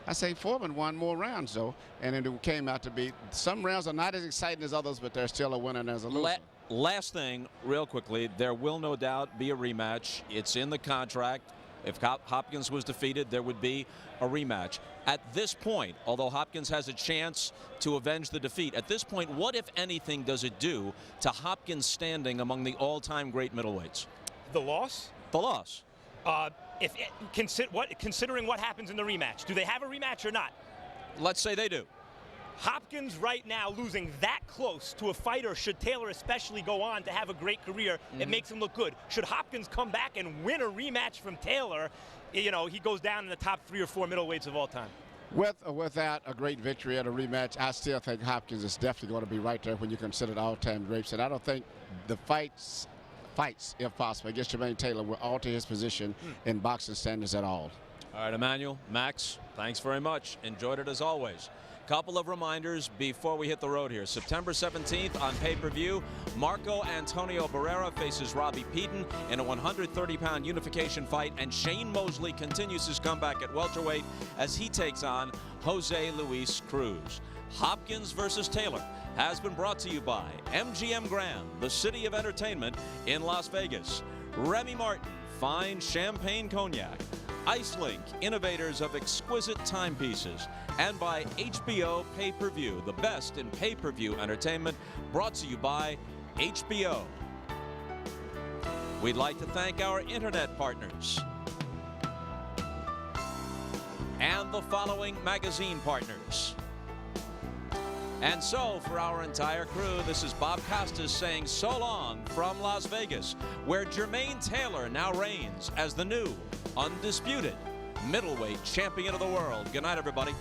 S8: I say Foreman won more rounds, though, and it came out to be, some rounds are not as exciting as others, but there's still a winner and there's a loser.
S1: Last thing, real quickly, there will no doubt be a rematch. It's in the contract. If Hopkins was defeated, there would be a rematch. At this point, although Hopkins has a chance to avenge the defeat, at this point, what, if anything, does it do to Hopkins' standing among the all-time great middleweights?
S9: The loss?
S1: The loss.
S9: Considering what happens in the rematch, do they have a rematch or not?
S1: Let's say they do.
S9: Hopkins right now losing that close to a fighter, should Taylor especially go on to have a great career, it makes him look good. Should Hopkins come back and win a rematch from Taylor, you know, he goes down in the top 3 or 4 middleweights of all time.
S8: With or without a great victory at a rematch, I still think Hopkins is definitely going to be right there when you consider the all-time greats. And I don't think the fights, if possible, against Jermain Taylor will alter his position in boxing standards at all.
S1: All right, Emmanuel, Max, thanks very much. Enjoyed it as always. Couple of reminders before we hit the road here. September 17th on pay-per-view, Marco Antonio Barrera faces Robbie Peden in a 130-pound unification fight, and Shane Mosley continues his comeback at welterweight as he takes on Jose Luis Cruz. Hopkins versus Taylor has been brought to you by MGM Grand, the city of entertainment in Las Vegas. Remy Martin, fine champagne cognac. IceLink, innovators of exquisite timepieces, and by HBO Pay-Per-View, the best in pay-per-view entertainment, brought to you by HBO. We'd like to thank our internet partners and the following magazine partners: And so, for our entire crew, this is Bob Costas saying so long from Las Vegas, where Jermain Taylor now reigns as the new, undisputed middleweight champion of the world. Good night, everybody.